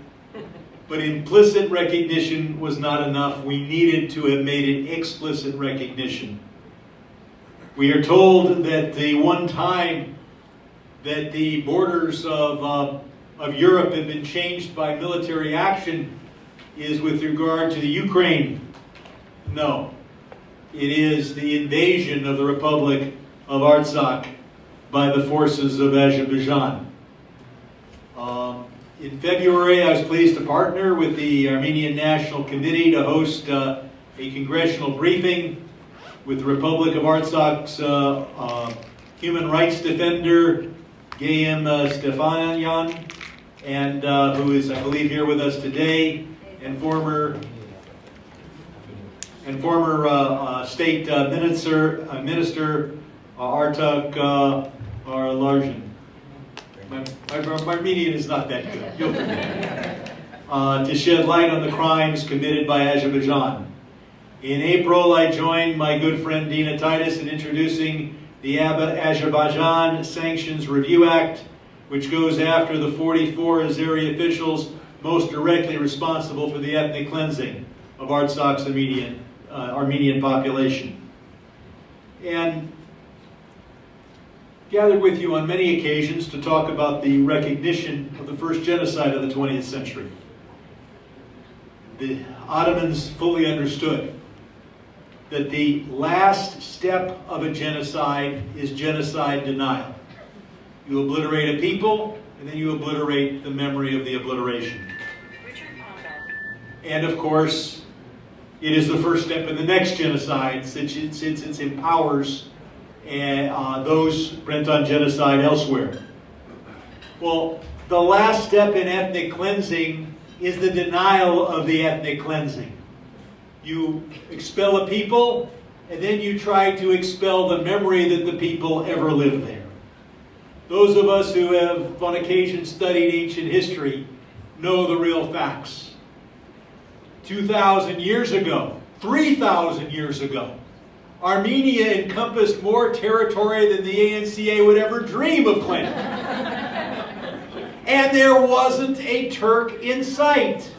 But implicit recognition was not enough. We needed to have made it explicit recognition. We are told that the one time that the borders of Europe have been changed by military action is with regard to the Ukraine. No. It is the invasion of the Republic of Artsakh by the forces of Azerbaijan. In February, I was pleased to partner with the Armenian National Committee to host a congressional briefing with the Republic of Artsakh's human rights defender, Geyim-Stefanyan, and who is, I believe, here with us today, and former State Minister Artsakh Larjan. My Armenian is not that good. You'll forgive me. To shed light on the crimes committed by Azerbaijan. In April, I joined my good friend Dina Titus in introducing the Azerbaijan Sanctions Review Act, which goes after the 44 Azeri officials most directly responsible for the ethnic cleansing of Artsakh's Armenian population. And gathered with you on many occasions to talk about the recognition of the first genocide of the 20th century. The Ottomans fully understood that the last step of a genocide is genocide denial. You obliterate a people, and then you obliterate the memory of the obliteration. And of course, it is the first step in the next genocide, since it empowers those bent on genocide elsewhere. Well, the last step in ethnic cleansing is the denial of the ethnic cleansing. You expel a people, and then you try to expel the memory that the people ever lived there. Those of us who have on occasion studied ancient history know the real facts. 2,000 years ago, 3,000 years ago, Armenia encompassed more territory than the ANCA would ever dream of claiming. And there wasn't a Turk in sight.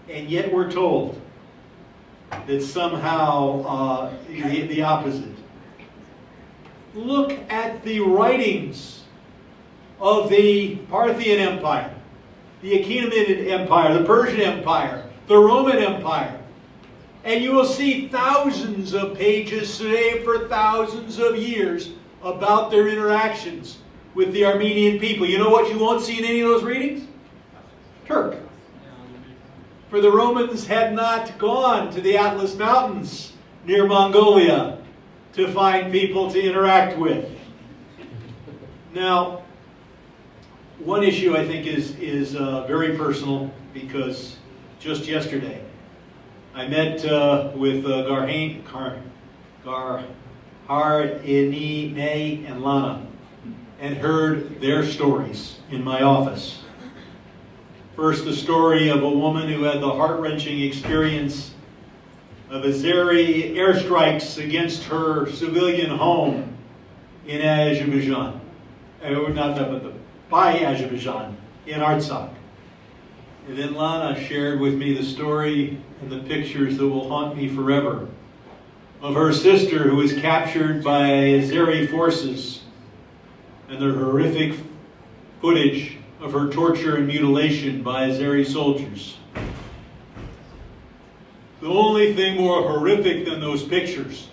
And yet we're told that somehow the opposite. Look at the writings of the Parthian Empire, the Achaemenid Empire, the Persian Empire, the Roman Empire. And you will see thousands of pages today for thousands of years about their interactions with the Armenian people. You know what you won't see in any of those readings? Turk. For the Romans had not gone to the Atlas Mountains near Mongolia to find people to interact with. Now, one issue I think is very personal, because just yesterday I met with Garharini and Lana and heard their stories in my office. First, the story of a woman who had the heart-wrenching experience of Azeri airstrikes against her civilian home in Azerbaijan. By Azerbaijan, in Artsakh. And then Lana shared with me the story and the pictures that will haunt me forever of her sister who was captured by Azeri forces, and the horrific footage of her torture and mutilation by Azeri soldiers. The only thing more horrific than those pictures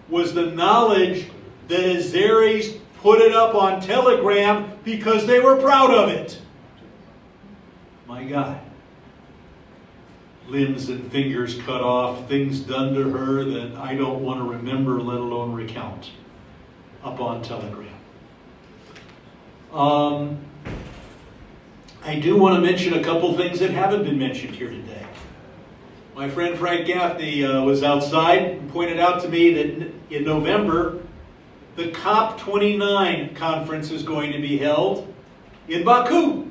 was the knowledge that Azeris put it up on Telegram because they were proud of it. My God. Limbs and fingers cut off, things done to her that I don't want to remember, let alone recount, up on Telegram. I do want to mention a couple things that haven't been mentioned here today. My friend Frank Gaffney was outside and pointed out to me that in November, the COP29 conference is going to be held in Baku.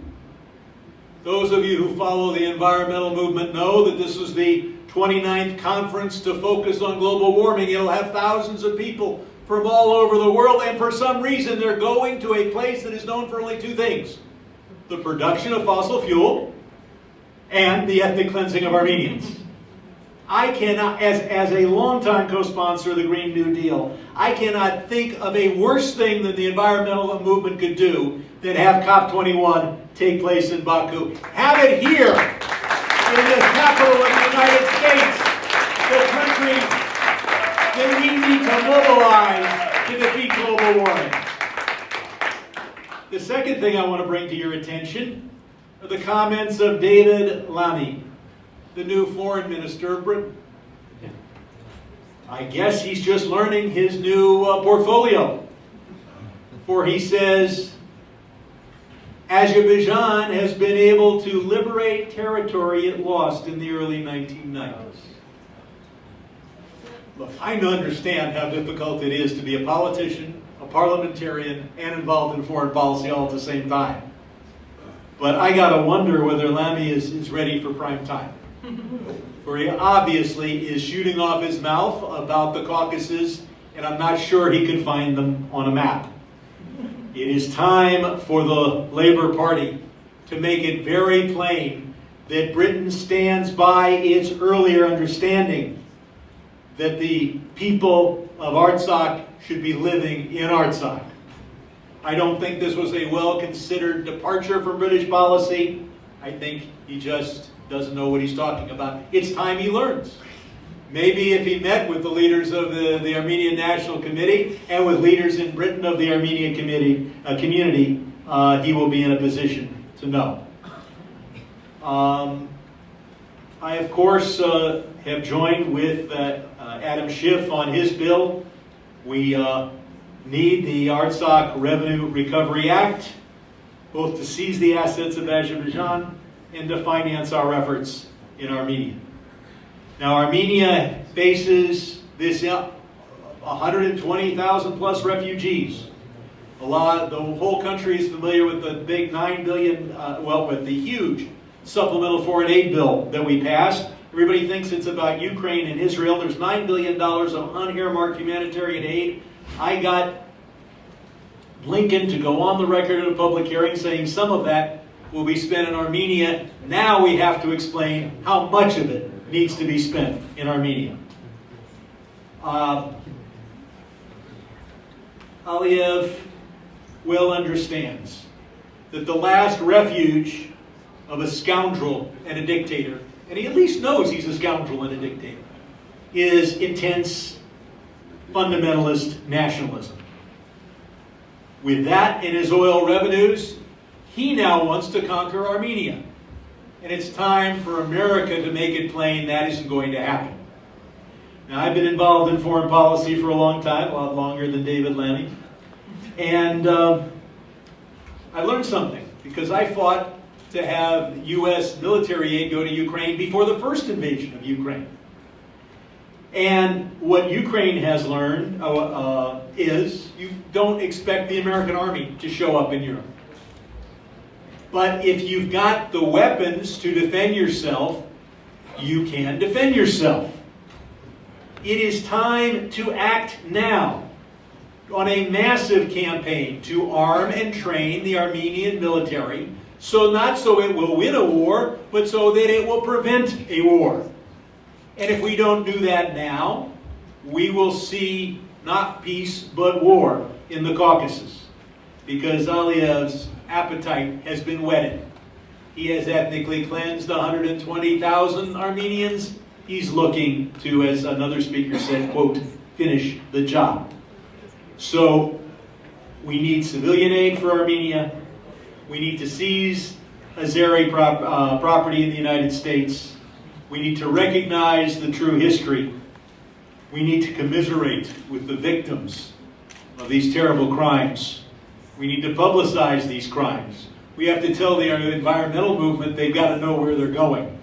Those of you who follow the environmental movement know that this is the 29th conference to focus on global warming. It'll have thousands of people from all over the world, and for some reason they're going to a place that is known for only two things: the production of fossil fuel and the ethnic cleansing of Armenians. I cannot, as a longtime co-sponsor of the Green New Deal, I cannot think of a worse thing that the environmental movement could do than have COP21 take place in Baku. Have it here, in the capital of the United States, the country that we need to mobilize to defeat global warming. The second thing I want to bring to your attention are the comments of David Lammy, the new foreign minister of Britain. I guess he's just learning his new portfolio. For he says, Azerbaijan has been able to liberate territory it lost in the early 1990s. Look, I understand how difficult it is to be a politician, a parliamentarian, and involved in foreign policy all at the same time. But I gotta wonder whether Lammy is ready for prime time. For he obviously is shooting off his mouth about the Caucasus, and I'm not sure he could find them on a map. It is time for the Labour Party to make it very plain that Britain stands by its earlier understanding that the people of Artsakh should be living in Artsakh. I don't think this was a well-considered departure from British policy. I think he just doesn't know what he's talking about. It's time he learns. Maybe if he met with the leaders of the Armenian National Committee and with leaders in Britain of the Armenian community, he will be in a position to know. I, of course, have joined with Adam Schiff on his bill. We need the Artsakh Revenue Recovery Act, both to seize the assets of Azerbaijan and to finance our efforts in Armenia. Now, Armenia faces this 120,000 plus refugees. The whole country is familiar with the big $9 billion, with the huge supplemental foreign aid bill that we passed. Everybody thinks it's about Ukraine and Israel. There's $9 billion of unearmarked humanitarian aid. I got Blinken to go on the record in a public hearing saying some of that will be spent in Armenia. Now we have to explain how much of it needs to be spent in Armenia. Aliyev well understands that the last refuge of a scoundrel and a dictator, and he at least knows he's a scoundrel and a dictator, is intense fundamentalist nationalism. With that and his oil revenues, he now wants to conquer Armenia. And it's time for America to make it plain that isn't going to happen. Now, I've been involved in foreign policy for a long time, a lot longer than David Lammy. And I learned something, because I fought to have U.S. military aid go to Ukraine before the first invasion of Ukraine. And what Ukraine has learned is you don't expect the American army to show up in Europe. But if you've got the weapons to defend yourself, you can defend yourself. It is time to act now on a massive campaign to arm and train the Armenian military, not so it will win a war, but so that it will prevent a war. And if we don't do that now, we will see not peace but war in the Caucasus, because Aliyev's appetite has been whetted. He has ethnically cleansed 120,000 Armenians. He's looking to, as another speaker said, quote, finish the job. So we need civilian aid for Armenia. We need to seize Azeri property in the United States. We need to recognize the true history. We need to commiserate with the victims of these terrible crimes. We need to publicize these crimes. We have to tell the environmental movement they've got to know where they're going.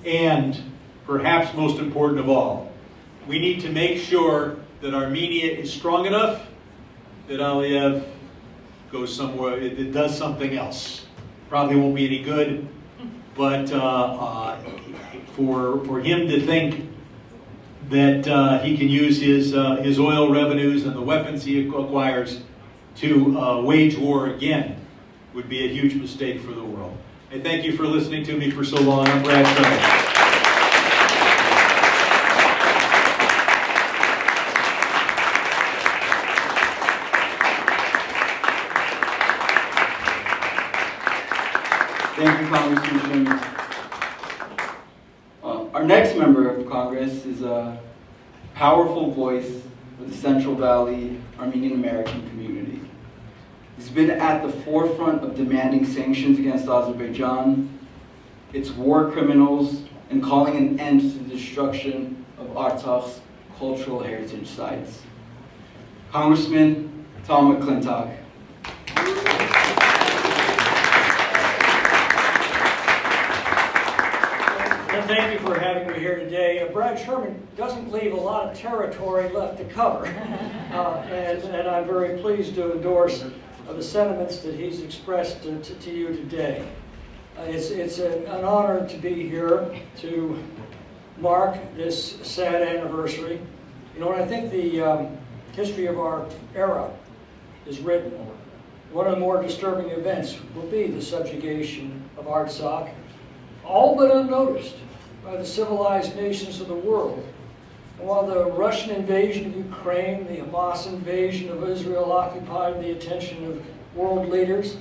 And perhaps most important of all, we need to make sure that Armenia is strong enough that Ալիեւ goes somewhere, it does something else. Probably won't be any good, but for him to think that he can use his oil revenues and the weapons he acquires to wage war again would be a huge mistake for the world. I thank you for listening to me for so long. I'm Brad Trevor. Thank you, Congressman. Our next member of Congress is a powerful voice for the Central Valley Armenian American community. He's been at the forefront of demanding sanctions against Azerbaijan, its war criminals, and calling an end to the destruction of Artsakh's cultural heritage sites. Congressman Tom McClintock. Thank you for having me here today. Brad Sherman doesn't leave a lot of territory left to cover, and I'm very pleased to endorse the sentiments that he's expressed to you today. It's an honor to be here to mark this sad anniversary. You know, when I think the history of our era is written, one of the more disturbing events will be the subjugation of Artsakh, all but unnoticed by the civilized nations of the world. And while the Russian invasion of Ukraine, the Hamas invasion of Israel occupied the attention of world leaders,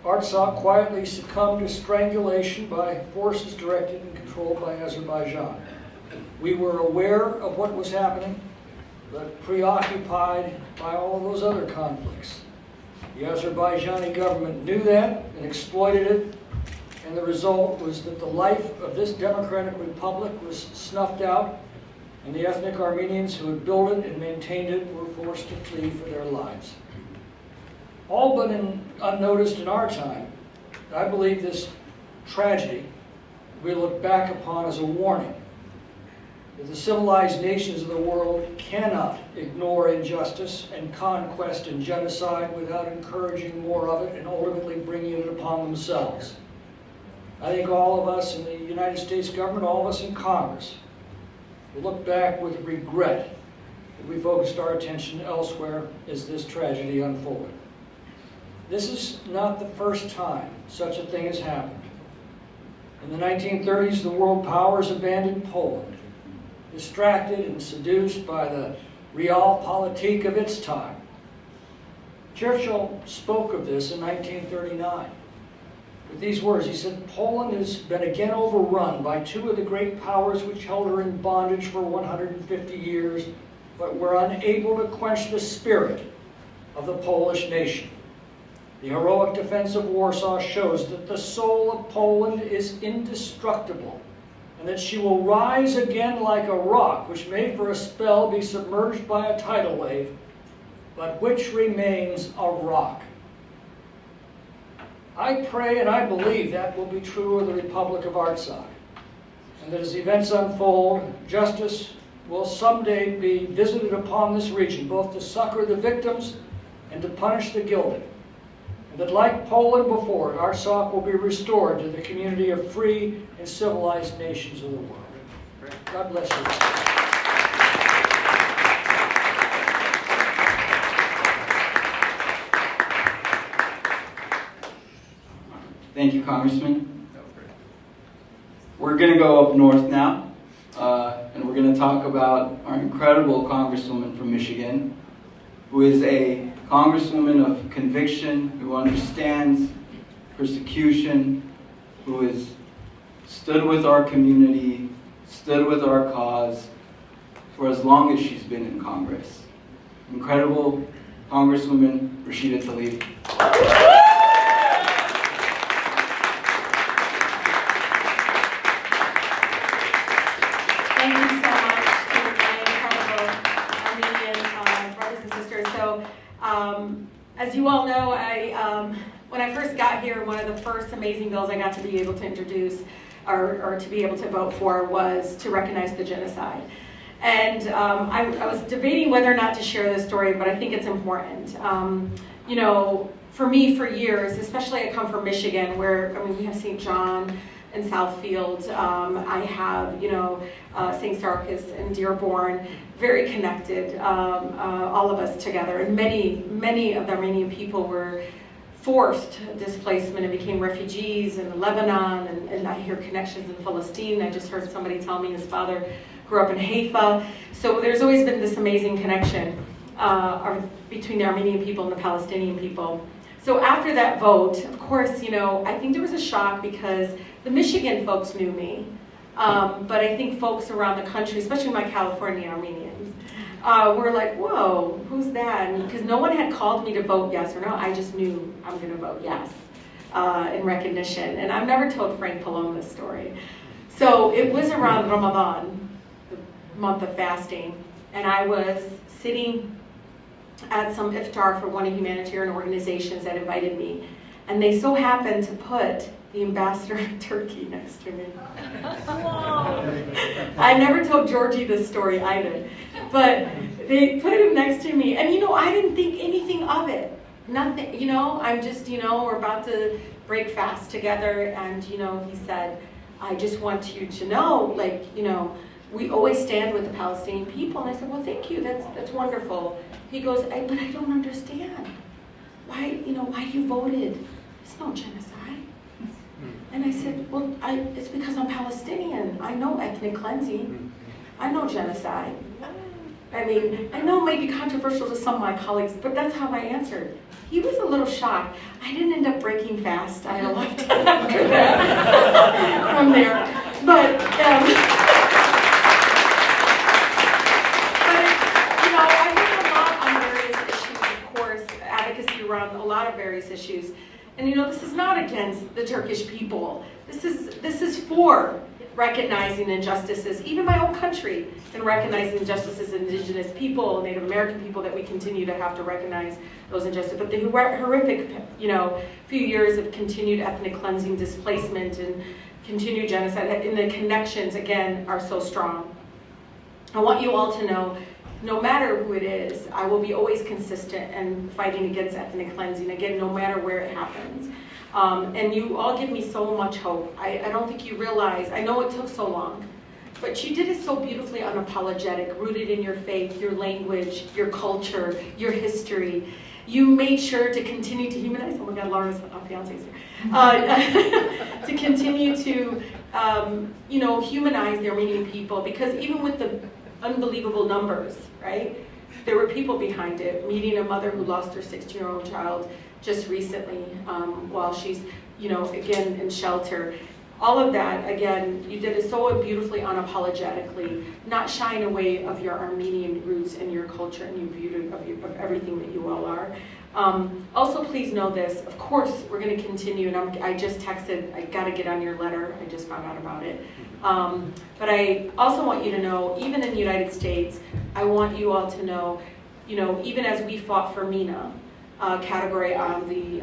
Artsakh quietly succumbed to strangulation by forces directed and controlled by Azerbaijan. We were aware of what was happening, but preoccupied by all of those other conflicts. The Azerbaijani government knew that and exploited it, and the result was that the life of this democratic republic was snuffed out, and the ethnic Armenians who had built it and maintained it were forced to flee for their lives. All but unnoticed in our time, I believe this tragedy we look back upon as a warning that the civilized nations of the world cannot ignore injustice and conquest and genocide without encouraging more of it and ultimately bringing it upon themselves. I think all of us in the United States government, all of us in Congress, will look back with regret that we focused our attention elsewhere as this tragedy unfolded. This is not the first time such a thing has happened. In the 1930s, the world powers abandoned Poland, distracted and seduced by the realpolitik of its time. Churchill spoke of this in 1939. With these words, he said, "Poland has been again overrun by two of the great powers which held her in bondage for 150 years, but were unable to quench the spirit of the Polish nation. The heroic defense of Warsaw shows that the soul of Poland is indestructible, and that she will rise again like a rock, which may for a spell be submerged by a tidal wave, but which remains a rock." I pray and I believe that will be true of the Republic of Artsakh, and that as events unfold, justice will someday be visited upon this region, both to succor the victims and to punish the guilty. And that like Poland before it, Artsakh will be restored to the community of free and civilized nations of the world. God bless you. Thank you, Congressman. We're going to go up north now, and we're going to talk about our incredible Congresswoman from Michigan, who is a Congresswoman of conviction, who understands persecution, who has stood with our community, stood with our cause for as long as she's been in Congress. Incredible Congresswoman Rashida Tlaib. As you all know, when I first got here, one of the first amazing bills I got to be able to introduce or to be able to vote for was to recognize the genocide. And I was debating whether or not to share this story, but I think it's important. You know, for me, for years, especially I come from Michigan, where, I mean, we have St. John and Southfield. I have, you know, St. Sarkis and Dearborn, very connected, all of us together. And many of the Armenian people were forced displacement and became refugees in Lebanon, and I hear connections in Palestine. I just heard somebody tell me his father grew up in Haifa. So there's always been this amazing connection between the Armenian people and the Palestinian people. So after that vote, of course, you know, I think there was a shock because the Michigan folks knew me, but I think folks around the country, especially my California Armenians, were like, whoa, who's that? Because no one had called me to vote yes or no. I just knew I'm going to vote yes in recognition. And I've never told Frank Pallone this story. So it was around Ramadan, the month of fasting, and I was sitting at some iftar for one of the humanitarian organizations that invited me. And they so happened to put the ambassador of Turkey next to me. I never told Georgie this story either, but they put him next to me. And you know, I didn't think anything of it. Nothing, you know, I'm just, you know, we're about to break fast together. And, you know, he said, I just want you to know, like, you know, we always stand with the Palestinian people. And I said, well, thank you, that's wonderful. He goes, but I don't understand. Why, you know, why you voted? It's no genocide. And I said, well, it's because I'm Palestinian. I know ethnic cleansing. I know genocide. I mean, I know it may be controversial to some of my colleagues, but that's how I answered. He was a little shocked. I didn't end up breaking fast. I left after that from there. But you know, I've done a lot on various issues, of course, advocacy around a lot of various issues. And you know, this is not against the Turkish people. This is for recognizing injustices, even my own country, and recognizing injustices of indigenous people, Native American people, that we continue to have to recognize those injustices. But the horrific, you know, few years of continued ethnic cleansing, displacement, and continued genocide, and the connections, again, are so strong. I want you all to know, no matter who it is, I will be always consistent and fighting against ethnic cleansing, again, no matter where it happens. And you all give me so much hope. I don't think you realize, I know it took so long, but you did it so beautifully unapologetic, rooted in your faith, your language, your culture, your history. You made sure to continue to humanize, oh my God, Laura's fiance's here, to continue to, you know, humanize the Armenian people, because even with the unbelievable numbers, right? There were people behind it. Meeting a mother who lost her 16-year-old child just recently while she's, you know, again, in shelter. All of that, again, you did it so beautifully, unapologetically, not shying away of your Armenian roots and your culture and your beauty of everything that you all are. Also, please know this, of course, we're going to continue, and I just texted, I got to get on your letter, I just found out about it. But I also want you to know, even in the United States, I want you all to know, you know, even as we fought for MENA category on the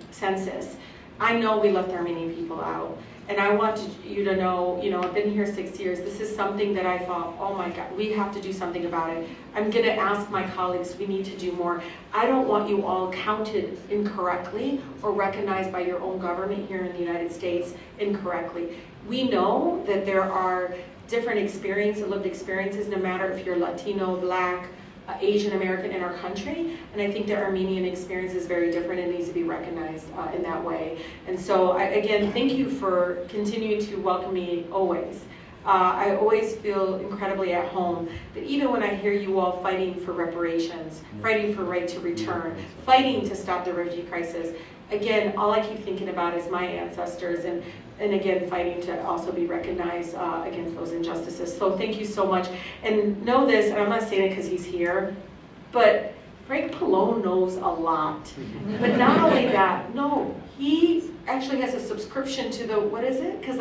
census, I know we left Armenian people out. And I want you to know, you know, I've been here 6 years. This is something that I thought, oh my God, we have to do something about it. I'm going to ask my colleagues, we need to do more. I don't want you all counted incorrectly or recognized by your own government here in the United States incorrectly. We know that there are different experiences, lived experiences, no matter if you're Latino, Black, Asian American in our country, and I think the Armenian experience is very different and needs to be recognized in that way. And so, again, thank you for continuing to welcome me always. I always feel incredibly at home, but even when I hear you all fighting for reparations, fighting for right to return, fighting to stop the refugee crisis, again, all I keep thinking about is my ancestors, and again, fighting to also be recognized against those injustices. So thank you so much. And know this, and I'm not saying it because he's here, but Frank Pallone knows a lot. But not only that, no, he actually has a subscription to the, what is it? Because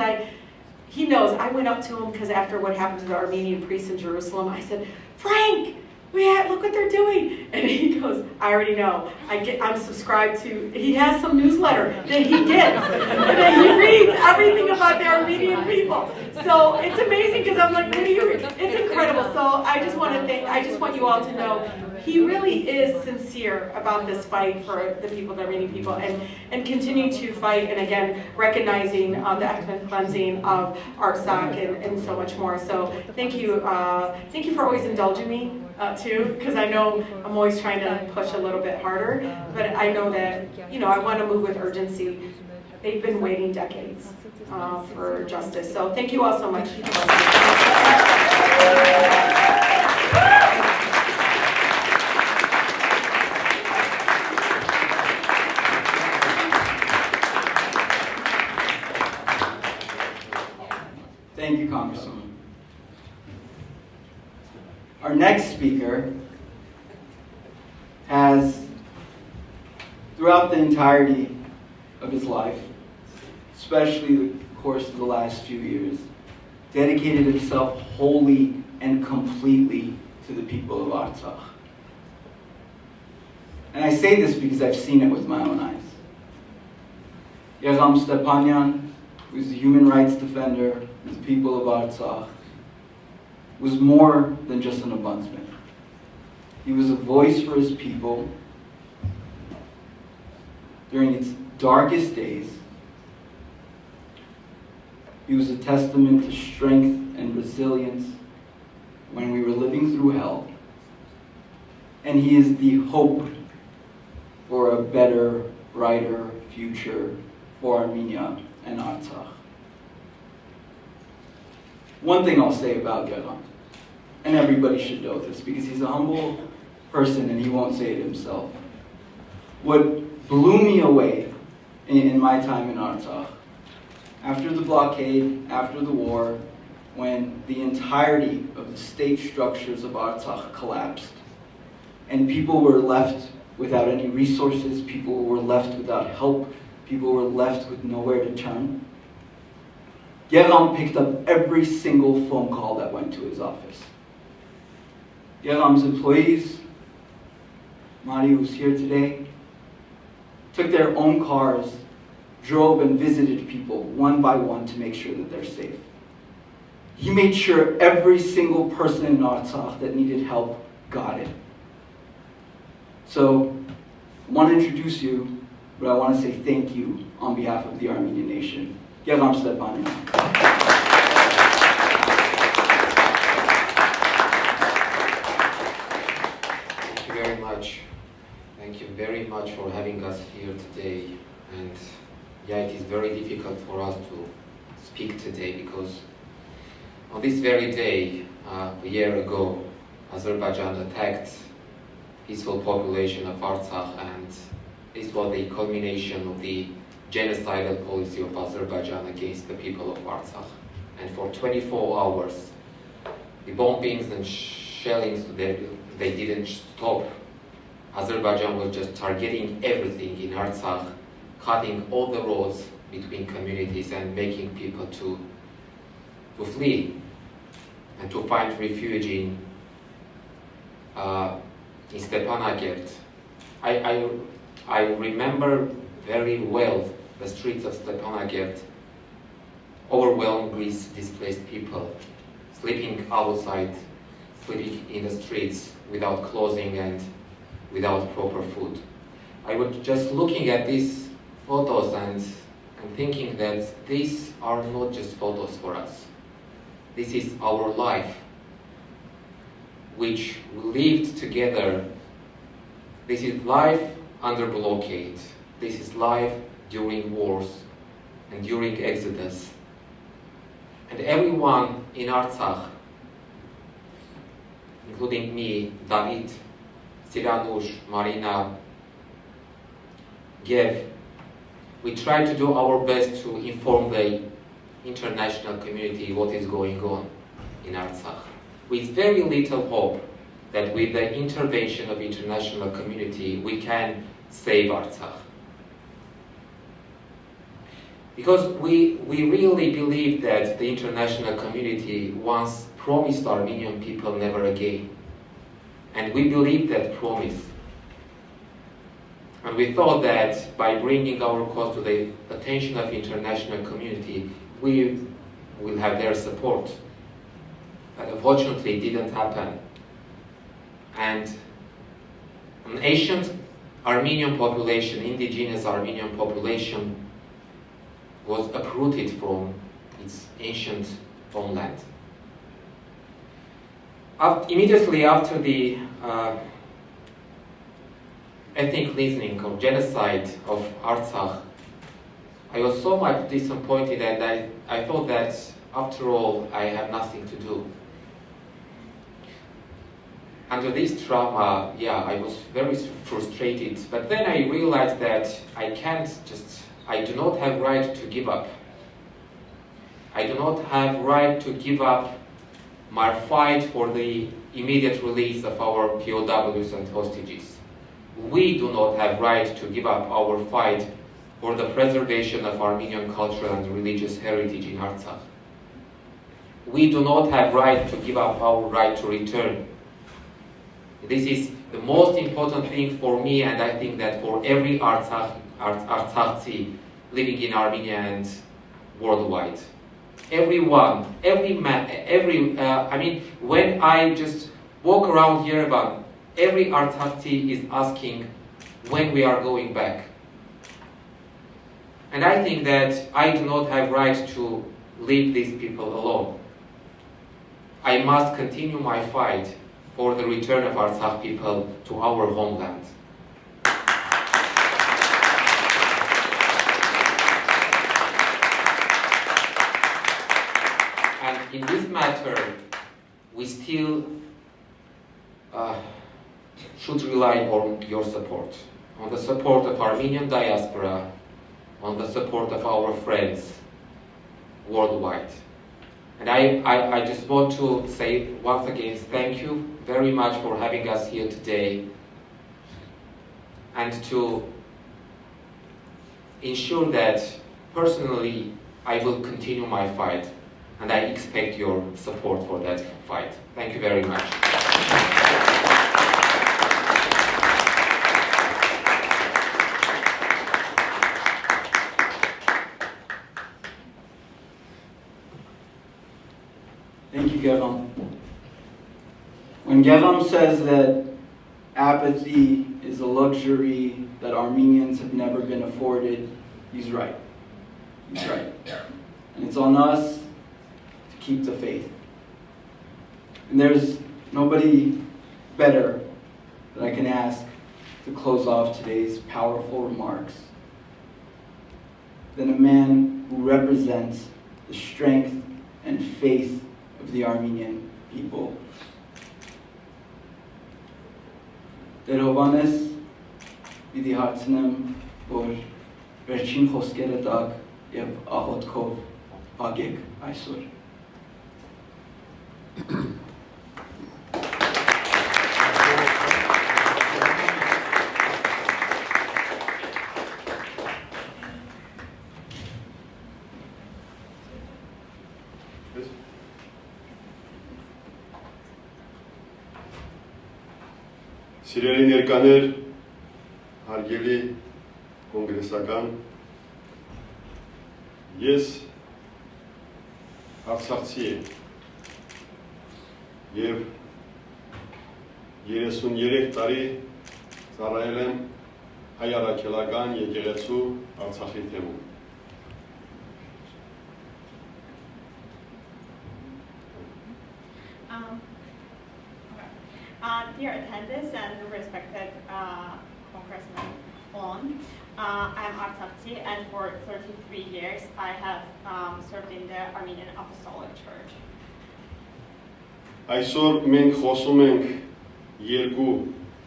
he knows, I went up to him because after what happened to the Armenian priest in Jerusalem, I said, Frank, look what they're doing. And he goes, I already know. I'm subscribed to, he has some newsletter that he gets. And then he reads everything about the Armenian people. So it's amazing because I'm like, what do you read? It's incredible. So I just want you all to know, he really is sincere about this fight for the people, the Armenian people, and continue to fight, and again, recognizing the ethnic cleansing of Artsakh and so much more. So thank you for always indulging me too, because I know I'm always trying to push a little bit harder, but I know that, I want to move with urgency. They've been waiting decades for justice. So thank you all so much. Thank you, Congresswoman. Our next speaker has, throughout the entirety of his life, especially the course of the last few years, dedicated himself wholly and completely to the people of Artsakh. And I say this because I've seen it with my own eyes. Yegham Stepanyan, who's a human rights defender of the people of Artsakh, was more than just an ombudsman. He was a voice for his people during its darkest days. He was a testament to strength and resilience when we were living through hell. And he is the hope for a better, brighter future for Armenia and Artsakh. One thing I'll say about Yegham, and everybody should know this because he's a humble person and he won't say it himself. What blew me away in my time in Artsakh, after the blockade, after the war, when the entirety of the state structures of Artsakh collapsed, and people were left without any resources, people were left without help, people were left with nowhere to turn, Yegham picked up every single phone call that went to his office. Yegham's employees, Mari, who's here today, took their own cars, drove and visited people one by one to make sure that they're safe. He made sure every single person in Artsakh that needed help got it. So, I want to introduce you, but I want to say thank you on behalf of the Armenian nation. Yegham Stepanyan. Thank you very much. Thank you very much for having us here today. And yeah, it is very difficult for us to speak today because on this very day, a year ago, Azerbaijan attacked peaceful population of Artsakh, and this was the culmination of the genocidal policy of Azerbaijan against the people of Artsakh. And for 24 hours, the bombings and shellings, they didn't stop. Azerbaijan was just targeting everything in Artsakh, cutting all the roads between communities and making people to flee and to find refuge in Stepanakert. I remember very well the streets of Stepanakert, overwhelmed with displaced people, sleeping outside, sleeping in the streets without clothing and without proper food. I was just looking at these photos and thinking that these are not just photos for us. This is our life, which we lived together. This is life under blockade. This is life during wars and during exodus. And everyone in Artsakh, including me, David, Siranush, Marina, Gev, we try to do our best to inform the international community what is going on in Artsakh, with very little hope that with the intervention of international community we can save Artsakh. Because we really believe that the international community once promised Armenian people never again. And we believed that promise. And we thought that by bringing our cause to the attention of the international community, we will have their support. But unfortunately, it didn't happen. And an ancient Armenian population, indigenous Armenian population, was uprooted from its ancient homeland. Immediately after the ethnic cleansing or genocide of Artsakh, I was so much disappointed, and I thought that after all, I have nothing to do. Under this trauma, I was very frustrated, but then I realized that I do not have right to give up. I do not have right to give up my fight for the immediate release of our POWs and hostages. We do not have right to give up our fight for the preservation of Armenian cultural and religious heritage in Artsakh. We do not have right to give up our right to return. This is the most important thing for me, and I think that for every Artsakhi living in Armenia and worldwide. Everyone, when I just walk around Yerevan, every Artsakhi is asking when we are going back. And I think that I do not have right to leave these people alone. I must continue my fight for the return of Artsakh people to our homeland. And in this matter, we still should rely on your support, on the support of Armenian diaspora, on the support of our friends worldwide. And I just want to say once again, thank you very much for having us here today, and to ensure that personally I will continue my fight, and I expect your support for that fight. Thank you very much. Thank you, Geram. When Geram says that apathy is a luxury that Armenians have never been afforded, he's right. He's right. And it's on us to keep the faith. And there's nobody better that I can ask to close off today's powerful remarks than a man who represents the strength and faith of the Armenian people. Դերովանես պիտի հարցնեմ, որ վերջին խոսքերը տակ և աղոթքով ագեք այսօր։ Սիրելի ներկաներ, հարգելի կոնգրեսական, ես արցախցի եմ և 33 տարի ծառայել եմ հայ առաքելական եկեղեցու Արցախի թեմում։ Dear attendants and respected Congressman Plon, I'm Artsakh, and for 33 years I have served in the Armenian Apostolic Church. Այսօր մենք խոսում ենք երկու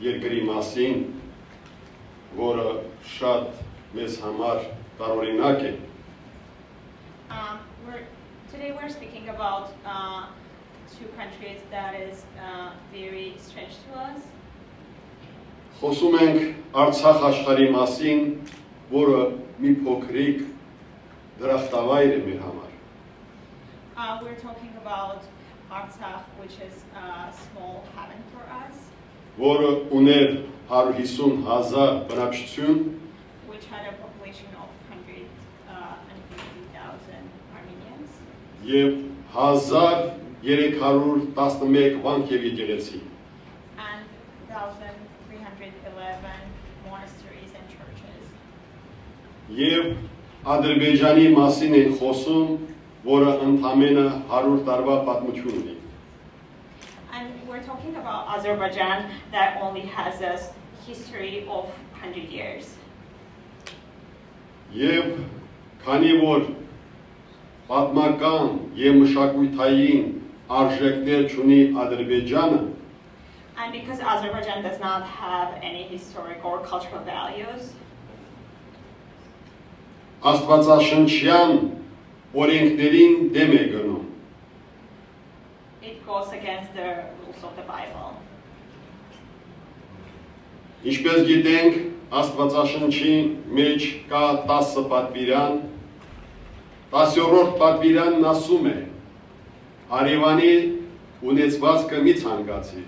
երկրի մասին, որը շատ մեզ համար տարօրինակ է։ Today we're speaking about two countries that is very strange to us. Խոսում ենք Արցախ աշխարհի մասին, որը մի փոքրիկ դրախտավայր է մեր համար։ We're talking about Artsakh, which is a small heaven for us. որը ուներ 150,000 բնակչություն, which had a population of 150,000 Armenians, եւ 1311 վանք եւ եկեղեցի։ and 1,311 monasteries and churches. Եվ Ադրբեջանի մասին են խոսում, որը ընդամենը 100 տարվա պատմություն ունի։ And we're talking about Azerbaijan that only has a history of 100 years. Եվ քանի որ պատմական եւ մշակութային արժեքներ ունի Ադրբեջանը, And because Azerbaijan does not have any historic or cultural values, Աստվածաշնչյան օրենքներին դեմ է գնում։ it goes against the rules of the Bible. Ինչպես գիտենք, Աստվածաշնչի մեջ կա 10 պատվիրան, 10-րդ պատվիրանն ասում է. Արևանի ունեցվածքը մի ցանկացի։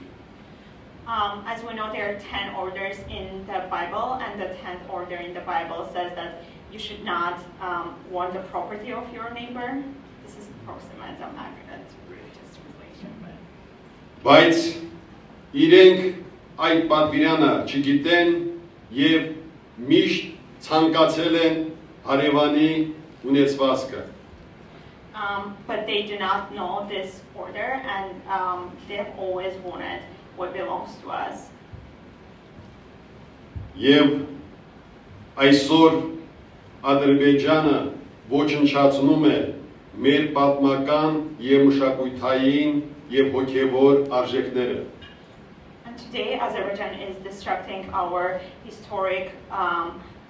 As we know, there are 10 orders in the Bible, and the 10th order in the Bible says that you should not want the property of your neighbor. This is approximate, I'm not going to read this translation. Բայց իրենք այդ պատվիրանը չգիտեն եւ միշտ ցանկացել են հարևանի ունեցվածքը։ But they do not know this order, and they have always wanted what belongs to us. Եվ այսօր Ադրբեջանը ոչնչացնում է մեր պատմական եւ մշակութային եւ հոգեվոր արժեքները։ And today, Azerbaijan is destructing our historic,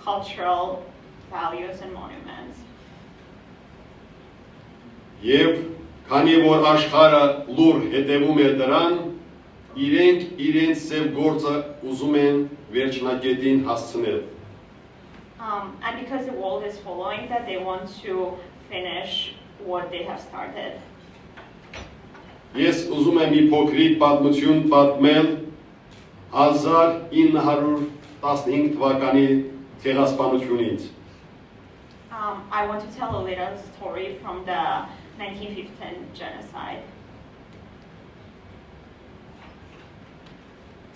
cultural values and monuments. Եվ քանի որ աշխարհը լուր հետևում է դրան, իրենք իրենց ծև գործը ուզում են վերջնակետին հասցնել։ And because the world is following that, they want to finish what they have started. Ես ուզում եմ մի փոքրիկ պատմություն պատմել 1915 թվականի ցեղասպանությունից։ I want to tell a little story from the 1915 genocide.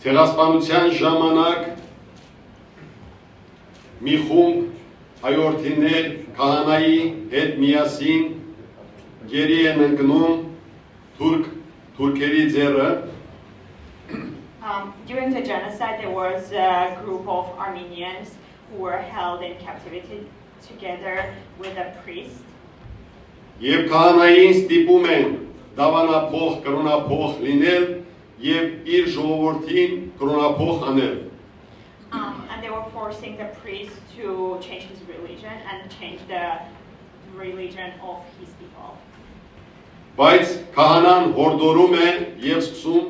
Ցեղասպանության ժամանակ մի խումբ հայորդիներ քահանայի հետ միասին գերի են ընկնում թուրքերի ձեռը։ During the genocide, there was a group of Armenians who were held in captivity together with a priest. Եվ քահանային ստիպում են դավանափոխ, կրոնափոխ լինել եւ իր ժողովրդին կրոնափոխ անել։ And they were forcing the priest to change his religion and change the religion of his people. Բայց քահանան հորդորում է եւ սկսում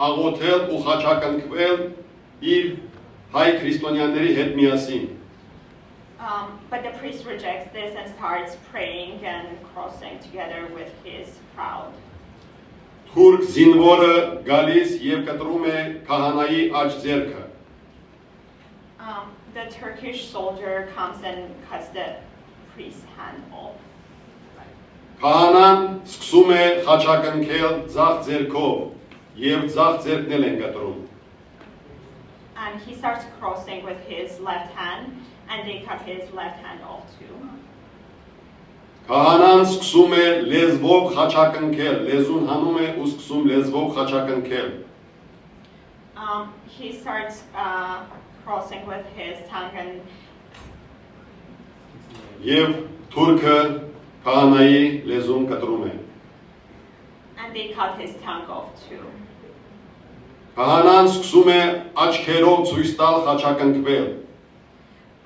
աղոթել ու խաչակնկվել իր հայ քրիստոնյաների հետ միասին։ But the priest rejects this and starts praying and crossing together with his crowd. Թուրք զինվորը գալիս եւ կտրում է քահանայի աջ ձեռքը։ The Turkish soldier comes and cuts the priest's hand off. Քահանան սկսում է խաչակնկել ձախ ձեռքով եւ ձախ ձեռքն էլ են կտրում։ And he starts crossing with his left hand, and they cut his left hand off too. Քահանան սկսում է լեզվով խաչակնկել, լեզուն հանում է ու սկսում լեզվով խաչակնկել։ He starts crossing with his tongue, and Եվ թուրքը քահանայի լեզուն կտրում է։ they cut his tongue off too. Քահանան սկսում է աչքերով ցույց տալ խաչակնկվել։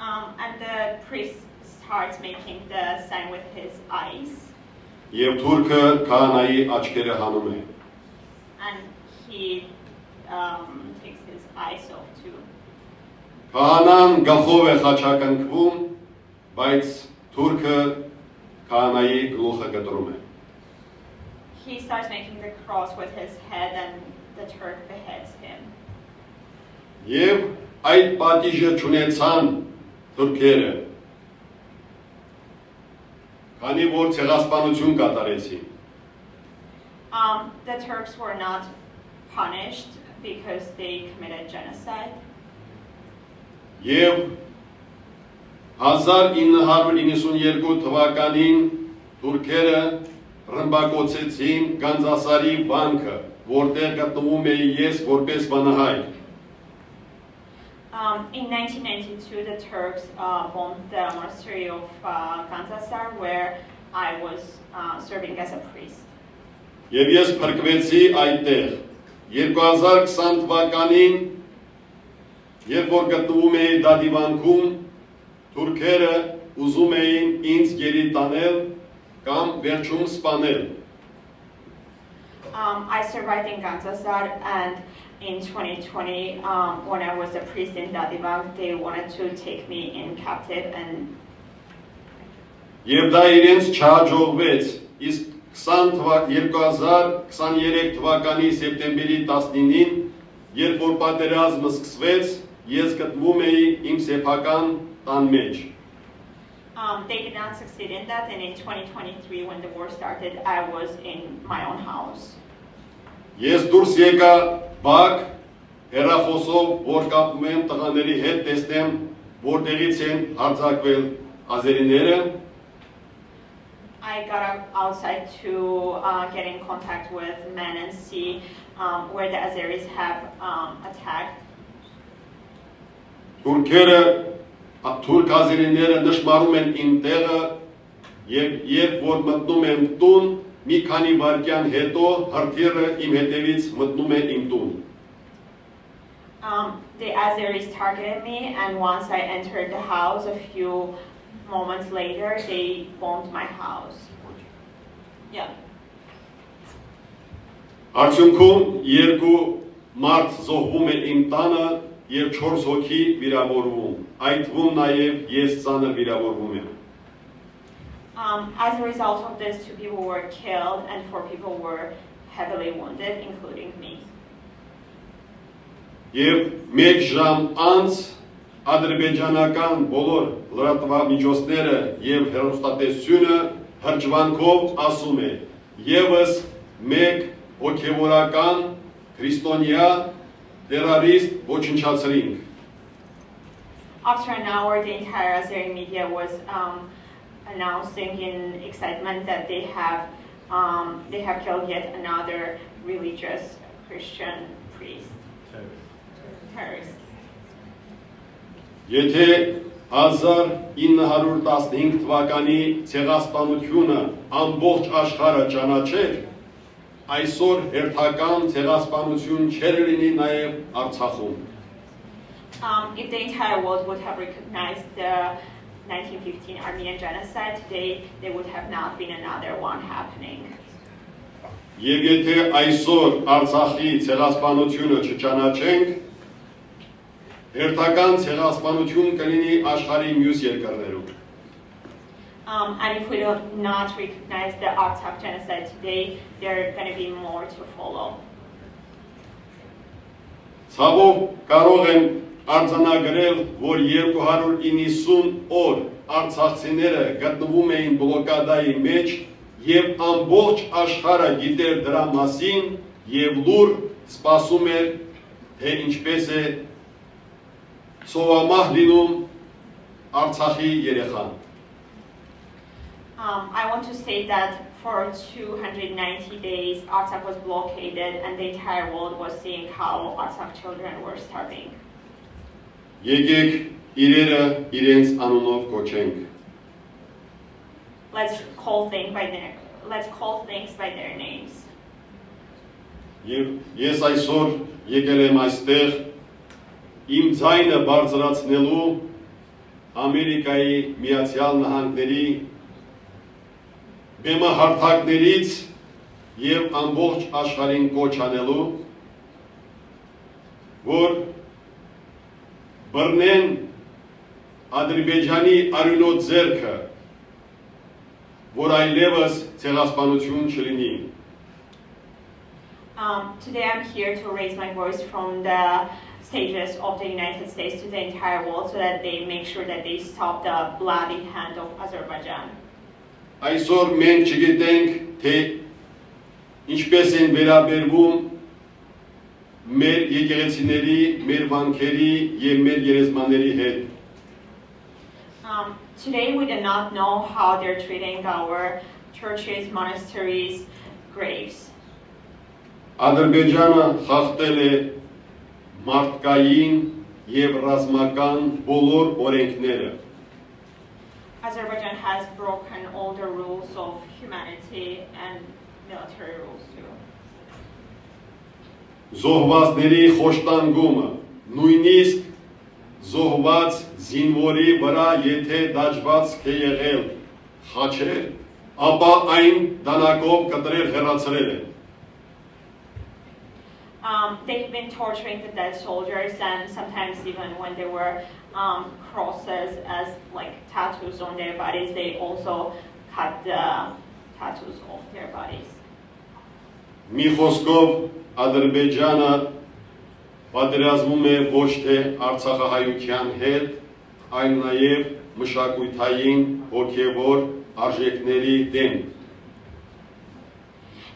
And the priest starts making the sign with his eyes. Եվ թուրքը քահանայի աչքերը հանում է։ And he takes his eyes off too. Քահանան գլխով է խաչակնկվում, բայց թուրքը քահանայի գլուխը կտրում է։ He starts making the cross with his head, and the Turk beheads him. Եվ այդ պատիժը չունեցան թուրքերը, քանի որ ցեղասպանություն կատարեցին։ The Turks were not punished because they committed genocide. Եվ 1992 թվականին թուրքերը ռմբակոծեցին Գանձասարի վանքը, որտեղ գտնվում էի ես որպես վանահայր։ In 1992, the Turks bombed the monastery of Ganzasar, where I was serving as a priest. Եվ ես փրկվեցի այդտեղ 2020 թվականին, երբ որ գտնվում էի դադիվանքում, թուրքերը ուզում էին ինձ գերի տանել կամ վերջում սպանել։ I survived in Ganzasar, and in 2020, when I was a priest in Dadivang, they wanted to take me in captive and. Եվ դա իրենց չհաջողվեց, իսկ 2023 թվականի սեպտեմբերի 19-ին, երբ որ պատերազմը սկսվեց, ես գտնվում էի իմ սեփական տան մեջ։ They did not succeed in that, and in 2023, when the war started, I was in my own house. Ես դուրս եկա բակ հեռախոսով, որ կապում եմ տղաների հետ, տեսնեմ, որտեղից են հարձակվել ազերիները։ I got outside to get in contact with men and see where the Azeris have attacked. Թուրք ազերիները նշմարում են իմ տեղը եւ երբ որ մտնում եմ տուն, մի քանի վայրկյան հետո հրթիռը իմ հետևից մտնում է իմ տուն։ The Azeris targeted me, and once I entered the house, a few moments later, they bombed my house. Yeah. Արդյունքում երկու մարդ զոհվում է իմ տանը եւ 4 հոգի վիրավորվում։ Այդ թվում նաեւ ես ցաներ վիրավորվում եմ։ As a result of this, 2 people were killed and 4 people were heavily wounded, including me. Եվ մեկ ժամ անց ադրբեջանական բոլոր լրատվամիջոցները եւ հեռուստատեսությունը հրճվանքով ասում է. Եվս մեկ հոգեվորական քրիստոնյա terrorist ոչնչացրինք։ After an hour, the entire Azeri media was announcing in excitement that they have killed yet another religious Christian priest. Terrorist. Եթե 1915 թվականի ցեղասպանությունը ամբողջ աշխարհը ճանաչեր, այսօր հերթական ցեղասպանություն չէր լինի նաև Արցախում։ If the entire world would have recognized the 1915 Armenian genocide, today there would have not been another one happening. Եվ եթե այսօր Արցախի ցեղասպանությունը չճանաչենք, հերթական ցեղասպանություն կլինի աշխարհի մյուս երկրներում։ And if we do not recognize the Artsakh genocide today, there are going to be more to follow. Ցավով կարող եմ արձանագրել, որ 290 օր արցախցիները գտնվում էին բլոկադայի մեջ եւ ամբողջ աշխարհը գիտեր դրա մասին եւ լուր սպասում էր, թե ինչպես է սովամահ լինում Արցախի երեխան։ I want to say that for 290 days, Artsakh was blockaded, and the entire world was seeing how Artsakh children were starving. Եկեք իրերը իրենց անունով կոչենք։ Let's call things by their names. Եվ ես այսօր եկել եմ այստեղ իմ ձայնը բարձրացնելու Ամերիկայի Միացյալ Նահանգների բեմահարթակներից եւ ամբողջ աշխարհին կոչ անելու, որ բռնեն Ադրբեջանի արյունոտ ձեռքը, որ այլևս ցեղասպանություն չլինի։ Today I'm here to raise my voice from the stages of the United States to the entire world so that they make sure that they stop the bloody hand of Azerbaijan. Այսօր մենք չգիտենք, թե ինչպես են վերաբերվում մեր եկեղեցիների, մեր վանքերի եւ մեր երեզմաների հետ։ Today we do not know how they're treating our churches, monasteries, graves. Ադրբեջանը խախտել է մարդկային եւ ռազմական բոլոր օրենքները։ Azerbaijan has broken all the rules of humanity and military rules too. Զոհվածների խոշտանգումը, նույնիսկ զոհված զինվորի վրա եթե դաջված է եղել խաչեր, ապա այն դանակով կտրել հեռացրել են։ They've been torturing the dead soldiers, and sometimes even when there were crosses as like tattoos on their bodies, they also cut the tattoos off their bodies. Մի խոսքով Ադրբեջանը պատերազմում է ոչ թե Արցախահայության հետ, այլ նաև մշակութային հոգևոր արժեքների դեմ։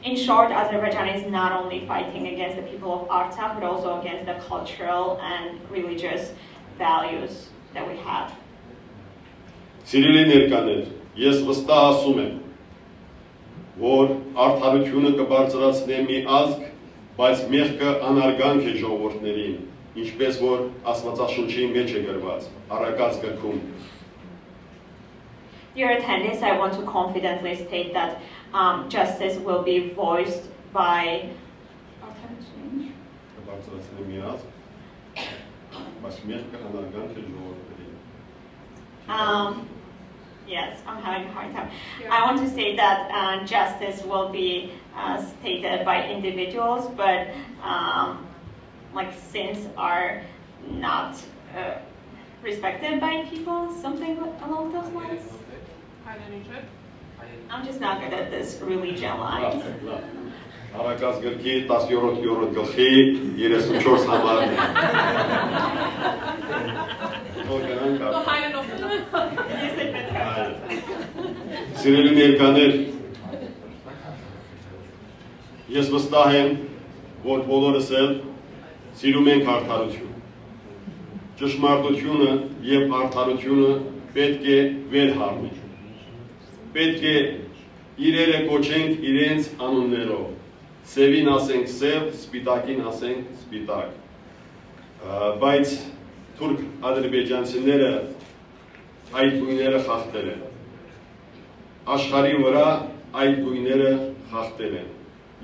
In short, Azerbaijan is not only fighting against the people of Artsakh, but also against the cultural and religious values that we have. Սիրելի ներկաներ, ես վստահ ասում եմ, որ արդարությունը կբարձրացնի մի ազգ, բայց մեղքը անարգանք է ժողովուրդներին, ինչպես որ Աստվածաշունչի մեջ է գրված, Առակաց գրքում։ Dear attendees, I want to confidently state that justice will be voiced by yes, I'm having a hard time. I want to say that justice will be stated by individuals, but like sins are not respected by people, something along those lines. I'm just not good at this religion line. Առակաց գրքի 17-րդ գլխի 34 համարն Սիրելի ներկաներ, ես վստահ եմ, որ բոլորս էլ սիրում ենք արդարություն։ Ճշմարտությունը եւ արդարությունը պետք է վերհարվի։ Պետք է իրերը կոչենք իրենց անուններով։ Սևին ասենք սև, սպիտակին ասենք սպիտակ։ Բայց թուրք ադրբեջանցիները այդ գույները խախտել են։ Աշխարհի վրա այդ գույները խախտել են։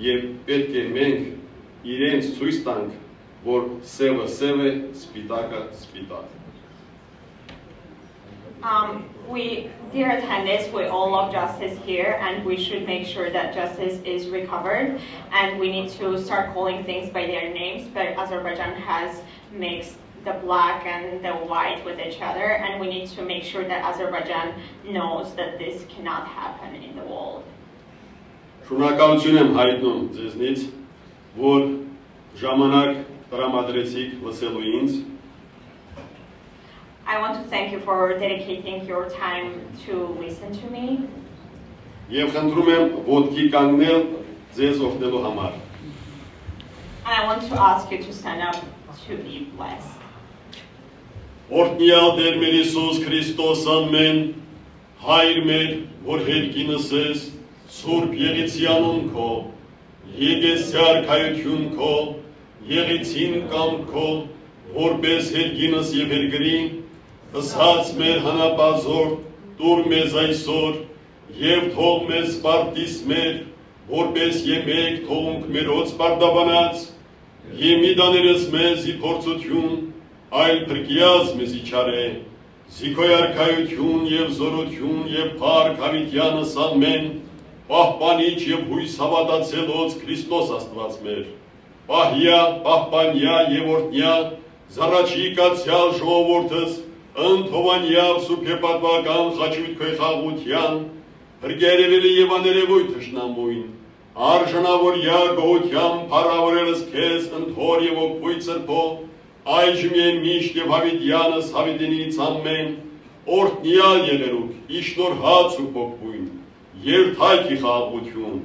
Եվ պետք է մենք իրենց ցույց տանք, որ սևը սև է, սպիտակը սպիտակ։ Dear attendees, we all love justice here, and we should make sure that justice is recovered, and we need to start calling things by their names, but Azerbaijan has mixed the black and the white with each other, and we need to make sure that Azerbaijan knows that this cannot happen in the world. Շնորհակալություն եմ հայտնում ձեզնից, որ ժամանակ տրամադրեցիք լսելու ինձ։ I want to thank you for dedicating your time to listen to me. Եվ խնդրում եմ ոտքի կանգնել ձեզ օգնելու համար։ And I want to ask you to stand up to be blessed. Օրհնյալ Տեր մեր Հիսուս Քրիստոս ամեն, Հայր մեր, որ հերկինս ես, Սուրբ Եղիցյանուն քո, եկես արքայություն քո, եղիցին կամ քո, որպես հերկինս եւ հերգրին, ըսած մեր հանապազոր, տուր մեզ այսօր, եւ թող մեզ սպարտիս մեր, որպես եմեք թողունք մերոց պարտաբանած, եւ մի դաներս մեզ ի փորձություն, այլ փրկիած մեզ իչարե, զիքոյ արքայություն եւ զորություն եւ փառք հավիտյանս ամեն, պահպանիչ եւ հույս հավատացելոց Քրիստոս Աստված մեր, պահյա, պահպանյա եւ օրհնյա, զառաջիկացյալ ժողովուրդս, ընթովանյավ սուրբեպատվական խաչույթքոյ խաղության, հրգերևելի եւ աներևույթ թշնամույն, արժանավորյա գողությամբ փառավորելս քեզ ընթոր եւ օգույց սրբո, այժմ եմ միշտ եւ հավիտյանս հավիտենից ամեն, օրհնյալ եղերուք, իշնորհաց ու փոքույն, երթայքի խաղաղություն,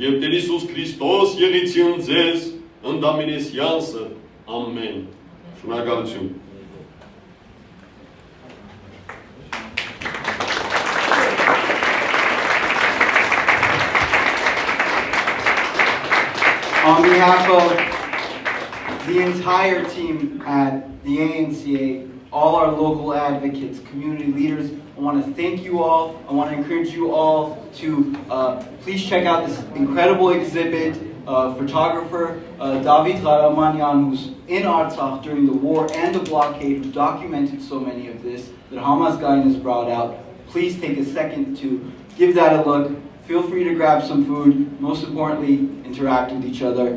եւ Տեր Հիսուս Քրիստոս եղիցին ձեզ, ընդամենես յանսը, ամեն, շնորհակալություն։ On behalf of the entire team at the ANCA, all our local advocates, community leaders, I want to thank you all. I want to encourage you all to please check out this incredible exhibit. Photographer David Gharamanyan, who's in Artsakh during the war and the blockade, who documented so many of this that Hamazgain has brought out. Please take a second to give that a look. Feel free to grab some food. Most importantly, interact with each other.